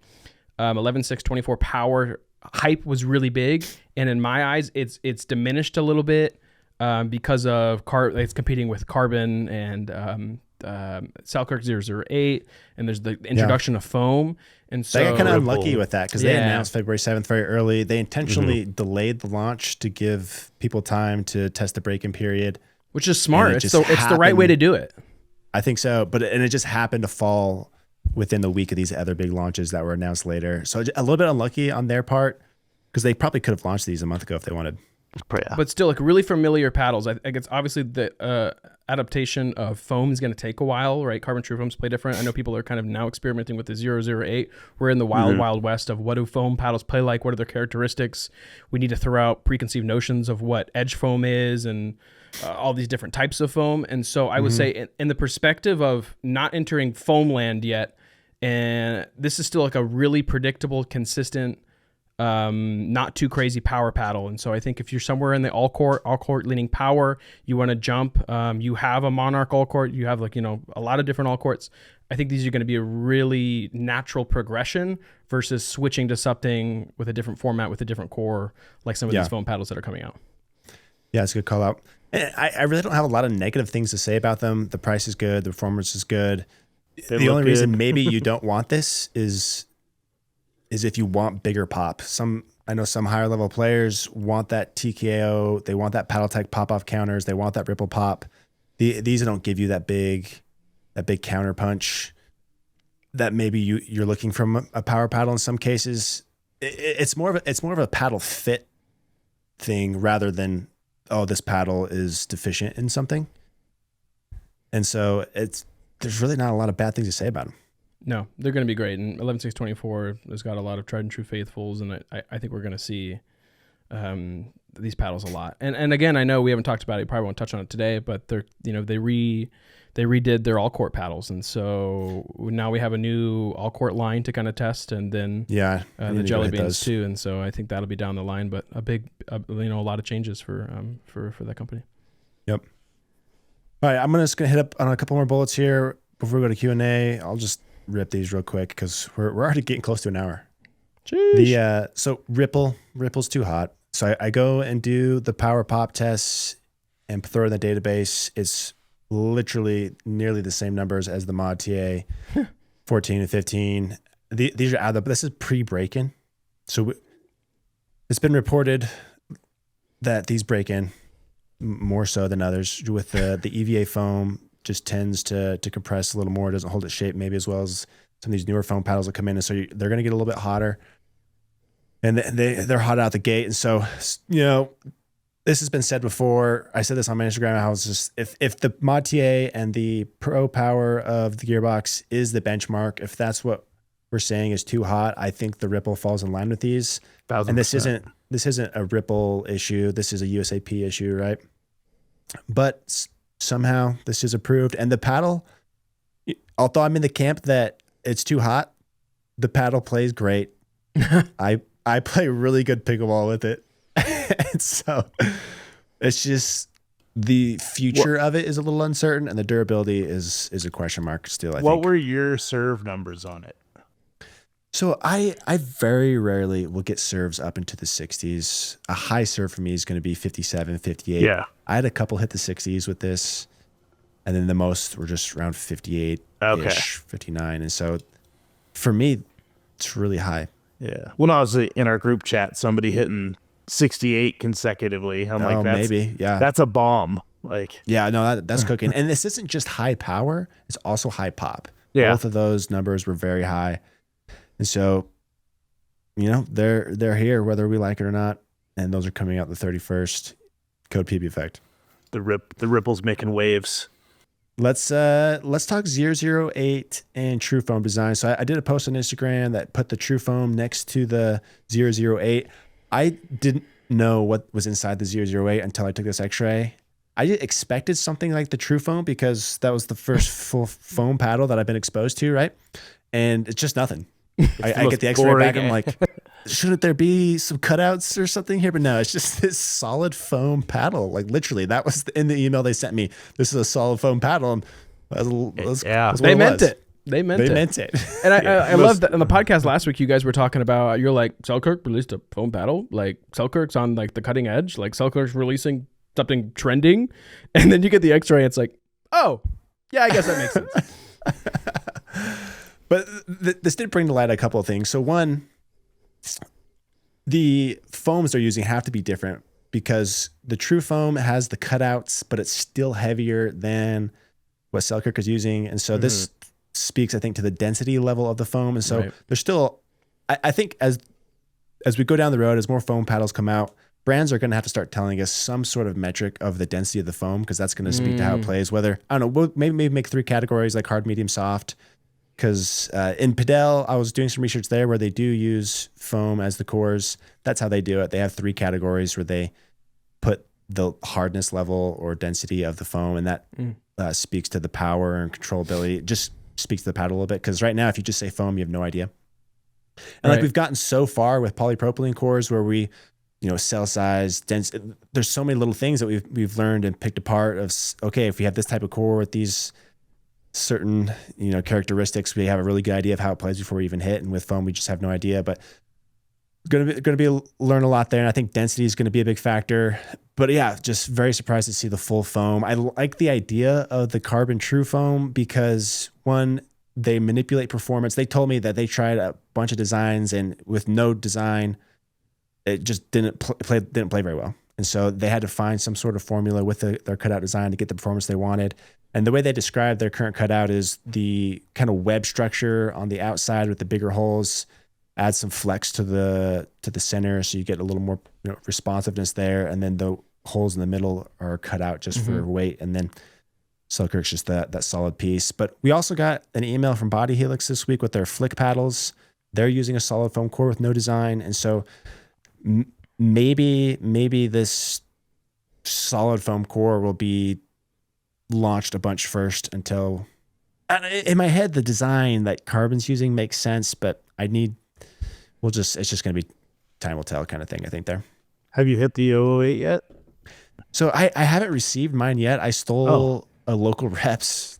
11SIX24 power hype was really big, and in my eyes it's diminished a little bit because of it's competing with Carbon and Selkirk 008, and there's the introduction of foam, and so they got kind of unlucky with that because they announced February 7th very early. They intentionally delayed the launch to give people time to test the break-in period, which is smart. It's the right way to do it. I think so, but it just happened to fall within the week of these other big launches that were announced later. So a little bit unlucky on their part, because they probably could have launched these a month ago if they wanted. But still, like really familiar paddles. I think it's obviously the adaptation of foam is going to take a while, right? Carbon true foams play different. I know people are kind of now experimenting with the 008. We're in the wild west of what do foam paddles play like? What are their characteristics? We need to throw out preconceived notions of what edge foam is and all these different types of foam. And so I would say in the perspective of not entering foam land yet, and this is still like a really predictable, consistent, not too crazy power paddle. And so I think if you're somewhere in the all court leaning power, you want to jump, you have a Monarch all court, you have a lot of different all courts. I think these are going to be a really natural progression versus switching to something with a different format, with a different core, like some of these foam paddles that are coming out. Yeah, it's a good call out. And I really don't have a lot of negative things to say about them. The price is good. The performance is good. The only reason maybe you don't want this is if you want bigger pop. I know some higher level players want that TKO. They want that paddle tech pop off counters. They want that ripple pop. These don't give you that big counter punch that maybe you're looking from a power paddle in some cases. It's more of a paddle fit thing rather than, oh, this paddle is deficient in something. And so there's really not a lot of bad things to say about them. No, they're going to be great. And 11SIX24 has got a lot of tried and true faithfuls, and I think we're going to see these paddles a lot. And again, I know we haven't talked about it. You probably won't touch on it today, but they redid their all court paddles, and so now we have a new all court line to kind of test, and then the jelly beans too. And so I think that'll be down the line, but a lot of changes for that company. Yep. All right, I'm just gonna hit up on a couple more bullets here before we go to Q&A. I'll just rip these real quick because we're already getting close to an hour. Jeez. So Ripple's too hot. So I go and do the power pop tests and throw it in the database. It's literally nearly the same numbers as the Mod TA 14 and 15. These are out of, but this is pre-break-in. So it's been reported that these break in more so than others. With the EVA foam just tends to compress a little more, doesn't hold its shape maybe as well as some of these newer foam paddles that come in, and so they're going to get a little bit hotter, and they're hot out the gate. And so this has been said before. I said this on my Instagram. I was just if the Mod TA and the Pro Power of the gearbox is the benchmark, if that's what we're saying is too hot, I think the Ripple falls in line with these. 1000%. And this isn't a Ripple issue. This is a USAP issue, right? But somehow this is approved. And the paddle, although I'm in the camp that it's too hot, the paddle plays great. I play really good pickleball with it. And so it's just the future of it is a little uncertain, and the durability is a question mark still, I think. What were your serve numbers on it? So I very rarely will get serves up into the 60s. A high serve for me is going to be 57, 58. Yeah. I had a couple hit the 60s with this, and then the most were just around 58-ish, 59. And so for me, it's really high. Yeah. When I was in our group chat, somebody hitting 68 consecutively. I'm like, that's a bomb. Like, yeah, no, that's cooking. And this isn't just high power; it's also high pop. Yeah. Both of those numbers were very high, and so they're here whether we like it or not. And those are coming out the 31st. Code PBEFFECT. The Ripple's making waves. Let's talk 008 and True Foam design. So I did a post on Instagram that put the True Foam next to the 008. I didn't know what was inside the 008 until I took this X-ray. I expected something like the True Foam because that was the first full foam paddle that I've been exposed to, right? And it's just nothing. I get the X-ray back and I'm like, shouldn't there be some cutouts or something here? But no, it's just this solid foam paddle. Like literally, that was in the email they sent me. This is a solid foam paddle. And that's they meant it. They meant it. And I love that. On the podcast last week, you guys were talking about, you're like, Selkirk released a foam paddle. Like Selkirk's on like the cutting edge. Like Selkirk's releasing something trending. And then you get the X-ray. It's like, oh, yeah, I guess that makes sense. But this did bring to light a couple of things. So one, the foams they're using have to be different because the True Foam has the cutouts, but it's still heavier than what Selkirk is using. And so this speaks, I think, to the density level of the foam. And so there's still, I think as we go down the road, as more foam paddles come out, brands are going to have to start telling us some sort of metric of the density of the foam, because that's going to speak to how it plays. Whether, I don't know, we'll maybe make 3 categories like hard, medium, soft. Because in Paddle, I was doing some research there where they do use foam as the cores. That's how they do it. They have 3 categories where they put the hardness level or density of the foam, and that speaks to the power and controllability. It just speaks to the paddle a little bit, because right now, if you just say foam, you have no idea. And like we've gotten so far with polypropylene cores where we, cell size, dense. There's so many little things that we've learned and picked apart of, okay, if we have this type of core with these certain, characteristics, we have a really good idea of how it plays before we even hit. And with foam, we just have no idea, but going to be learn a lot there. And I think density is going to be a big factor, but yeah, just very surprised to see the full foam. I like the idea of the carbon true foam because, one, they manipulate performance. They told me that they tried a bunch of designs, and with no design, it just didn't play very well. And so they had to find some sort of formula with their cutout design to get the performance they wanted. And the way they describe their current cutout is the kind of web structure on the outside with the bigger holes, add some flex to the center, so you get a little more responsiveness there. And then the holes in the middle are cut out just for weight. And then Selkirk's just that solid piece. But we also got an email from Body Helix this week with their flick paddles. They're using a solid foam core with no design. And so maybe this solid foam core will be launched a bunch first until, in my head, the design that Carbon's using makes sense, but it's just going to be time will tell kind of thing, I think there. Have you hit the 008 yet? So I haven't received mine yet. I stole a local rep's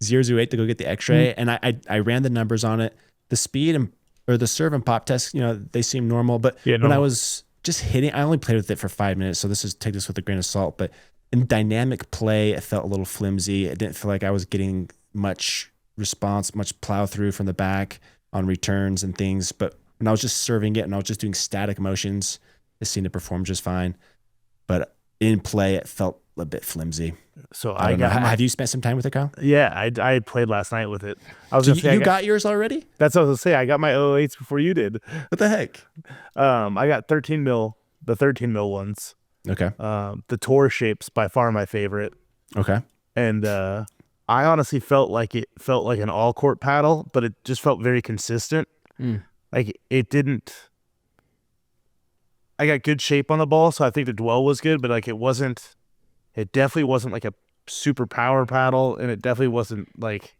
008 to go get the x-ray, and I ran the numbers on it. The speed or the serve and pop test, they seem normal, but when I was just hitting, I only played with it for 5 minutes, so take this with a grain of salt, but in dynamic play, it felt a little flimsy. It didn't feel like I was getting much response, much plow through from the back on returns and things. But when I was just serving it and I was just doing static motions, it seemed to perform just fine. But in play, it felt a bit flimsy. So have you spent some time with it, Kyle? Yeah, I played last night with it. You got yours already? That's what I was gonna say. I got my 008s before you did. What the heck? I got 13 mil, the 13 mil ones. Okay. The Tour shape's by far my favorite. Okay. And I honestly felt like an all court paddle, but it just felt very consistent. Like it didn't. I got good shape on the ball, so I think the dwell was good, but like it definitely wasn't like a super power paddle, and it definitely wasn't like,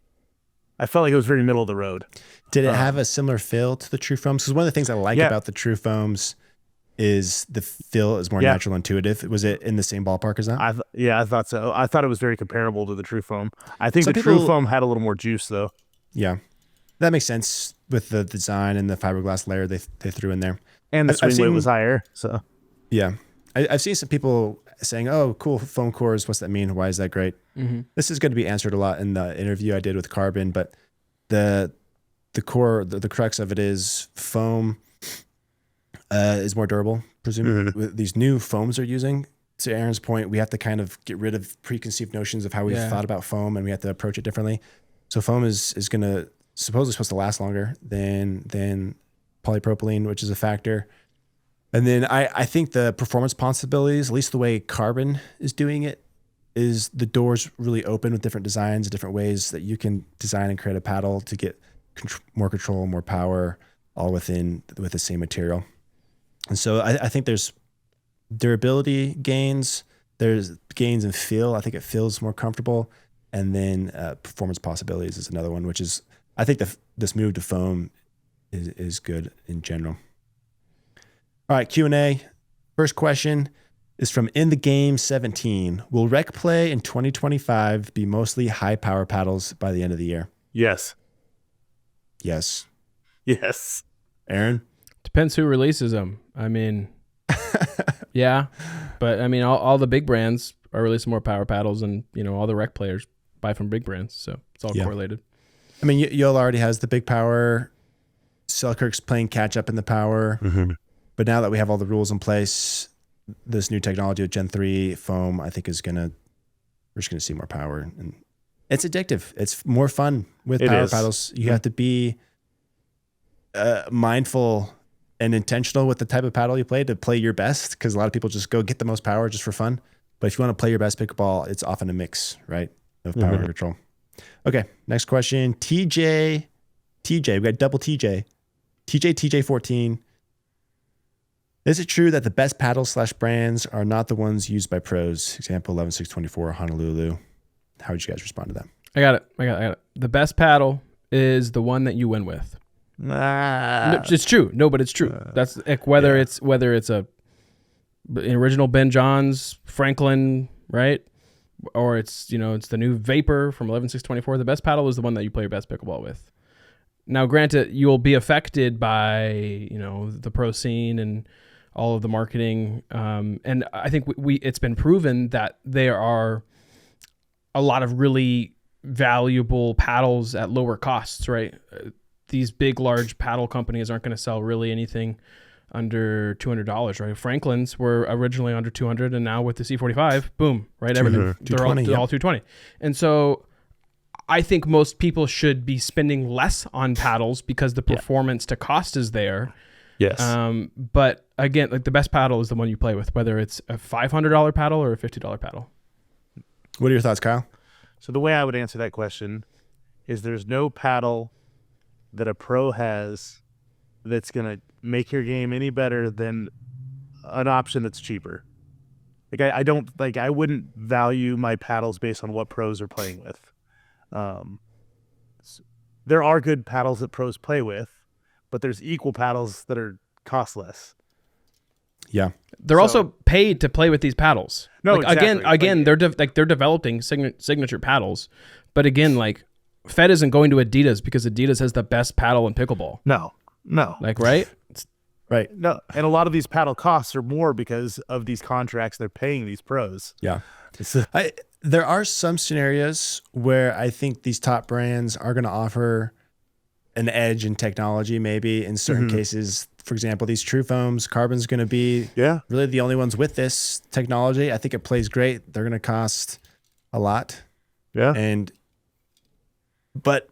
I felt like it was very middle of the road. Did it have a similar feel to the True Foams? Because one of the things I like about the True Foams is the feel is more natural, intuitive. Was it in the same ballpark as that? I thought so. I thought it was very comparable to the True Foam. I think True Foam had a little more juice though. Yeah, that makes sense with the design and the fiberglass layer they threw in there. And the swing weight was higher. So yeah, I've seen some people saying, "Oh, cool foam cores. What's that mean? Why is that great?" This is going to be answered a lot in the interview I did with Carbon, but the core, the crux of it is foam is more durable, presumably. With these new foams they're using, to Aaron's point, we have to kind of get rid of preconceived notions of how we've thought about foam, and we have to approach it differently. So foam is going to supposed to last longer than polypropylene, which is a factor. And then I think the performance possibilities, at least the way Carbon is doing it, is the doors really open with different designs, different ways that you can design and create a paddle to get more control, more power, all with the same material. And so I think there's durability gains, there's gains in feel. I think it feels more comfortable. And then performance possibilities is another one, which is, I think this move to foam is good in general. All right, Q&A. First question is from In the Game 17. Will rec play in 2025 be mostly high power paddles by the end of the year? Yes. Yes. Yes. Aaron? Depends who releases them. I mean, yeah, but I mean, all the big brands are releasing more power paddles, and all the rec players buy from big brands, so it's all correlated. I mean, YOLA already has the big power. Selkirk's playing catch up in the power, but now that we have all the rules in place, this new technology with Gen 3 foam, I think we're just gonna see more power, and it's addictive. It's more fun with power paddles. You have to be mindful and intentional with the type of paddle you play to play your best, because a lot of people just go get the most power just for fun. But if you want to play your best pickleball, it's often a mix, right, of power and control. Okay, next question. TJ, we got double TJ. TJ14. Is it true that the best paddles / brands are not the ones used by pros? Example, 11SIX24, Honolulu. How would you guys respond to that? I got it. The best paddle is the one that you win with. No, it's true. No, but it's true. That's like whether it's a original Ben Johns, Franklin, right? Or it's the new Vapor from 11SIX24. The best paddle is the one that you play your best pickleball with. Now, granted, you'll be affected by the pro scene and all of the marketing, and I think it's been proven that there are a lot of really valuable paddles at lower costs, right? These big, large paddle companies aren't going to sell really anything under $200, right? Franklin's were originally under $200, and now with the C45, boom, right? Everything they're all $220, and so I think most people should be spending less on paddles because the performance to cost is there. Yes. But again, like the best paddle is the one you play with, whether it's a $500 paddle or a $50 paddle. What are your thoughts, Kyle? So the way I would answer that question is there's no paddle that a pro has that's going to make your game any better than an option that's cheaper. Like I wouldn't value my paddles based on what pros are playing with. There are good paddles that pros play with, but there's equal paddles that are cost less. Yeah, they're also paid to play with these paddles. No, like, exactly. Again, they're developing signature paddles, but again, like Fed isn't going to Adidas because Adidas has the best paddle in pickleball. No. Like right. Right. No, and a lot of these paddle costs are more because of these contracts they're paying these pros. Yeah. There are some scenarios where I think these top brands are going to offer an edge in technology, maybe in certain cases. For example, these True Foams, Carbon's going to be really the only ones with this technology. I think it plays great. They're going to cost a lot. Yeah. But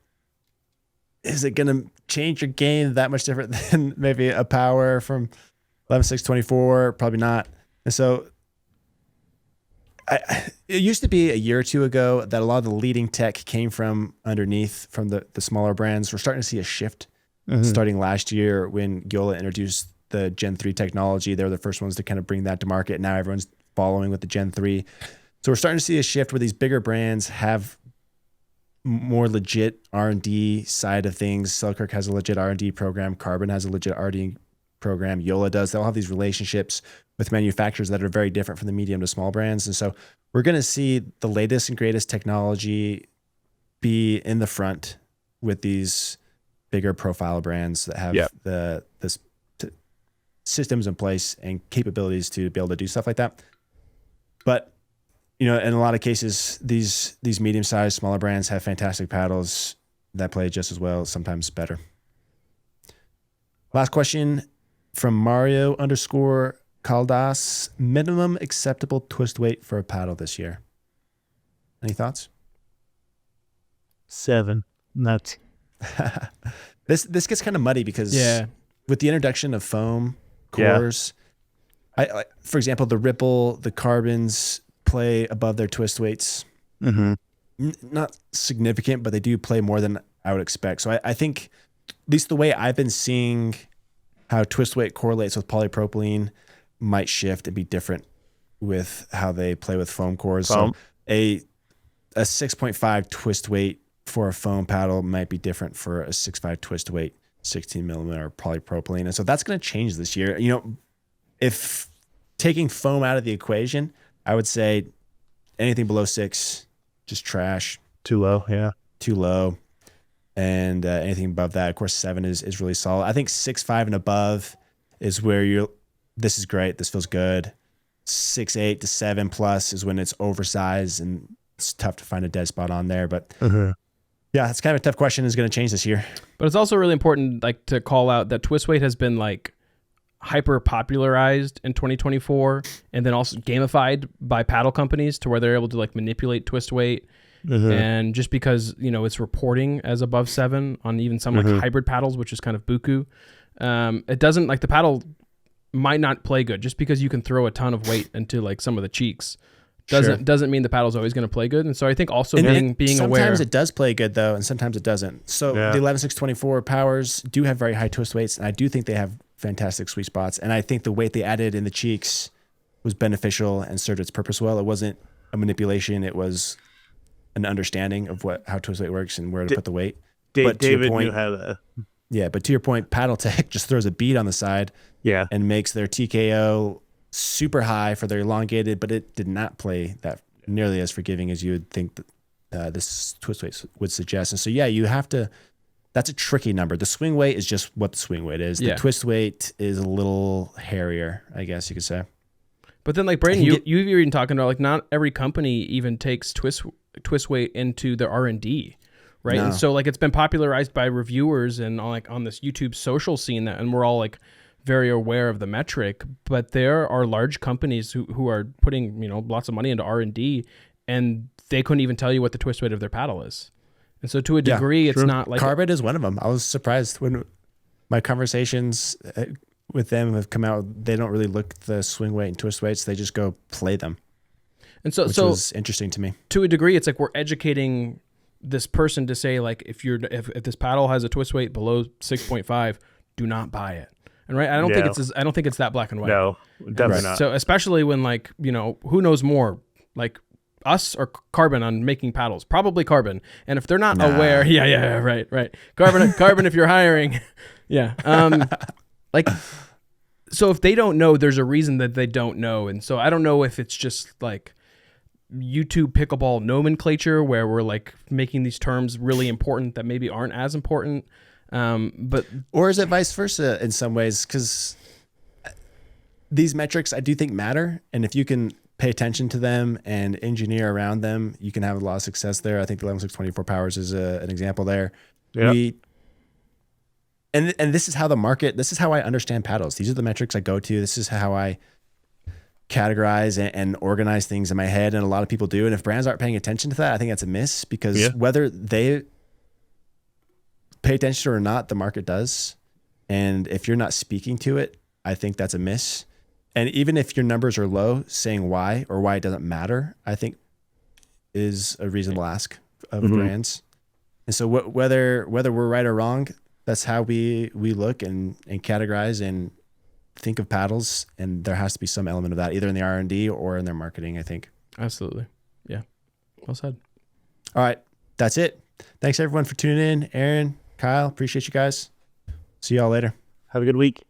is it going to change your game that much different than maybe a power from 11SIX24? Probably not. And so it used to be a year or two ago that a lot of the leading tech came from underneath, from the smaller brands. We're starting to see a shift starting last year when JOOLA introduced the Gen 3 technology. They were the first ones to kind of bring that to market. Now everyone's following with the Gen 3. So we're starting to see a shift where these bigger brands have more legit R&D side of things. Selkirk has a legit R&D program. Carbon has a legit R&D program. JOOLA does. They'll have these relationships with manufacturers that are very different from the medium to small brands. And so we're going to see the latest and greatest technology be in the front with these bigger profile brands that have the systems in place and capabilities to be able to do stuff like that. But in a lot of cases, these medium-sized, smaller brands have fantastic paddles that play just as well, sometimes better. Last question from Mario_Caldas. Minimum acceptable twist weight for a paddle this year. Any thoughts? 7 nuts. This gets kind of muddy because with the introduction of foam cores, for example, the Ripple, the Carbons play above their twist weights. Not significant, but they do play more than I would expect. So I think, at least the way I've been seeing how twist weight correlates with polypropylene might shift and be different with how they play with foam cores. So a 6.5 twist weight for a foam paddle might be different for a 6.5 twist weight 16 millimeter polypropylene. And so that's going to change this year. If taking foam out of the equation, I would say anything below 6, just trash. Too low, yeah. Too low. And anything above that, of course, 7 is really solid. I think 6.5 and above is where this is great. This feels good. 6.8 to 7 plus is when it's oversized and it's tough to find a dead spot on there. But yeah, it's kind of a tough question. Is going to change this year. But it's also really important, to call out that twist weight has been hyper popularized in 2024, and then also gamified by paddle companies to where they're able to manipulate twist weight. And just because it's reporting as above 7 on even some hybrid paddles, which is kind of buku, It doesn't like the paddle might not play good just because you can throw a ton of weight into like some of the cheeks. Doesn't mean the paddle's always going to play good. And so I think also being aware. Sometimes it does play good though, and sometimes it doesn't. So the 11SIX24 powers do have very high twist weights, and I do think they have fantastic sweet spots. And I think the weight they added in the cheeks was beneficial and served its purpose well. It wasn't a manipulation; it was an understanding of how twist weight works and where to put the weight. But David knew how to. Yeah, but to your point, Paddle Tech just throws a bead on the side, and makes their TKO super high for their elongated, but it did not play that nearly as forgiving as you would think that this twist weight would suggest. And so, you have to. That's a tricky number. The swing weight is just what the swing weight is. The twist weight is a little hairier, I guess you could say. But then, like Braydon, you've even talking about like not every company even takes twist weight into their R&D, right? No. And so like it's been popularized by reviewers and on this YouTube social scene and we're all like very aware of the metric, but there are large companies who are putting, lots of money into R&D and they couldn't even tell you what the twist weight of their paddle is. And so to a degree, it's not like... Carbon is one of them. I was surprised when my conversations with them have come out, they don't really look at the swing weight and twist weights. They just go play them. And so, which was interesting to me. To a degree, it's like we're educating this person to say, like, if this paddle has a twist weight below 6.5, do not buy it. And right, I don't think it's that black and white. No, definitely not. So especially when like, who knows more, like us or Carbon on making paddles? Probably Carbon. And if they're not aware, right. Carbon if you're hiring. Like, so if they don't know, there's a reason that they don't know. And so I don't know if it's just like YouTube pickleball nomenclature where we're like making these terms really important that maybe aren't as important. Or is it vice versa in some ways? Because these metrics I do think matter, and if you can pay attention to them and engineer around them, you can have a lot of success there. I think the 11SIX24 powers is an example there. And this is how this is how I understand paddles. These are the metrics I go to. This is how I categorize and organize things in my head, and a lot of people do. And if brands aren't paying attention to that, I think that's a miss, because whether they pay attention or not, the market does. And if you're not speaking to it, I think that's a miss. And even if your numbers are low, saying why or why it doesn't matter, I think is a reasonable ask of brands. And so whether we're right or wrong, that's how we look and categorize and think of paddles. And there has to be some element of that, either in the R&D or in their marketing, I think. Absolutely. Yeah. Well said. All right. That's it. Thanks everyone for tuning in. Aaron, Kyle, appreciate you guys. See y'all later. Have a good week.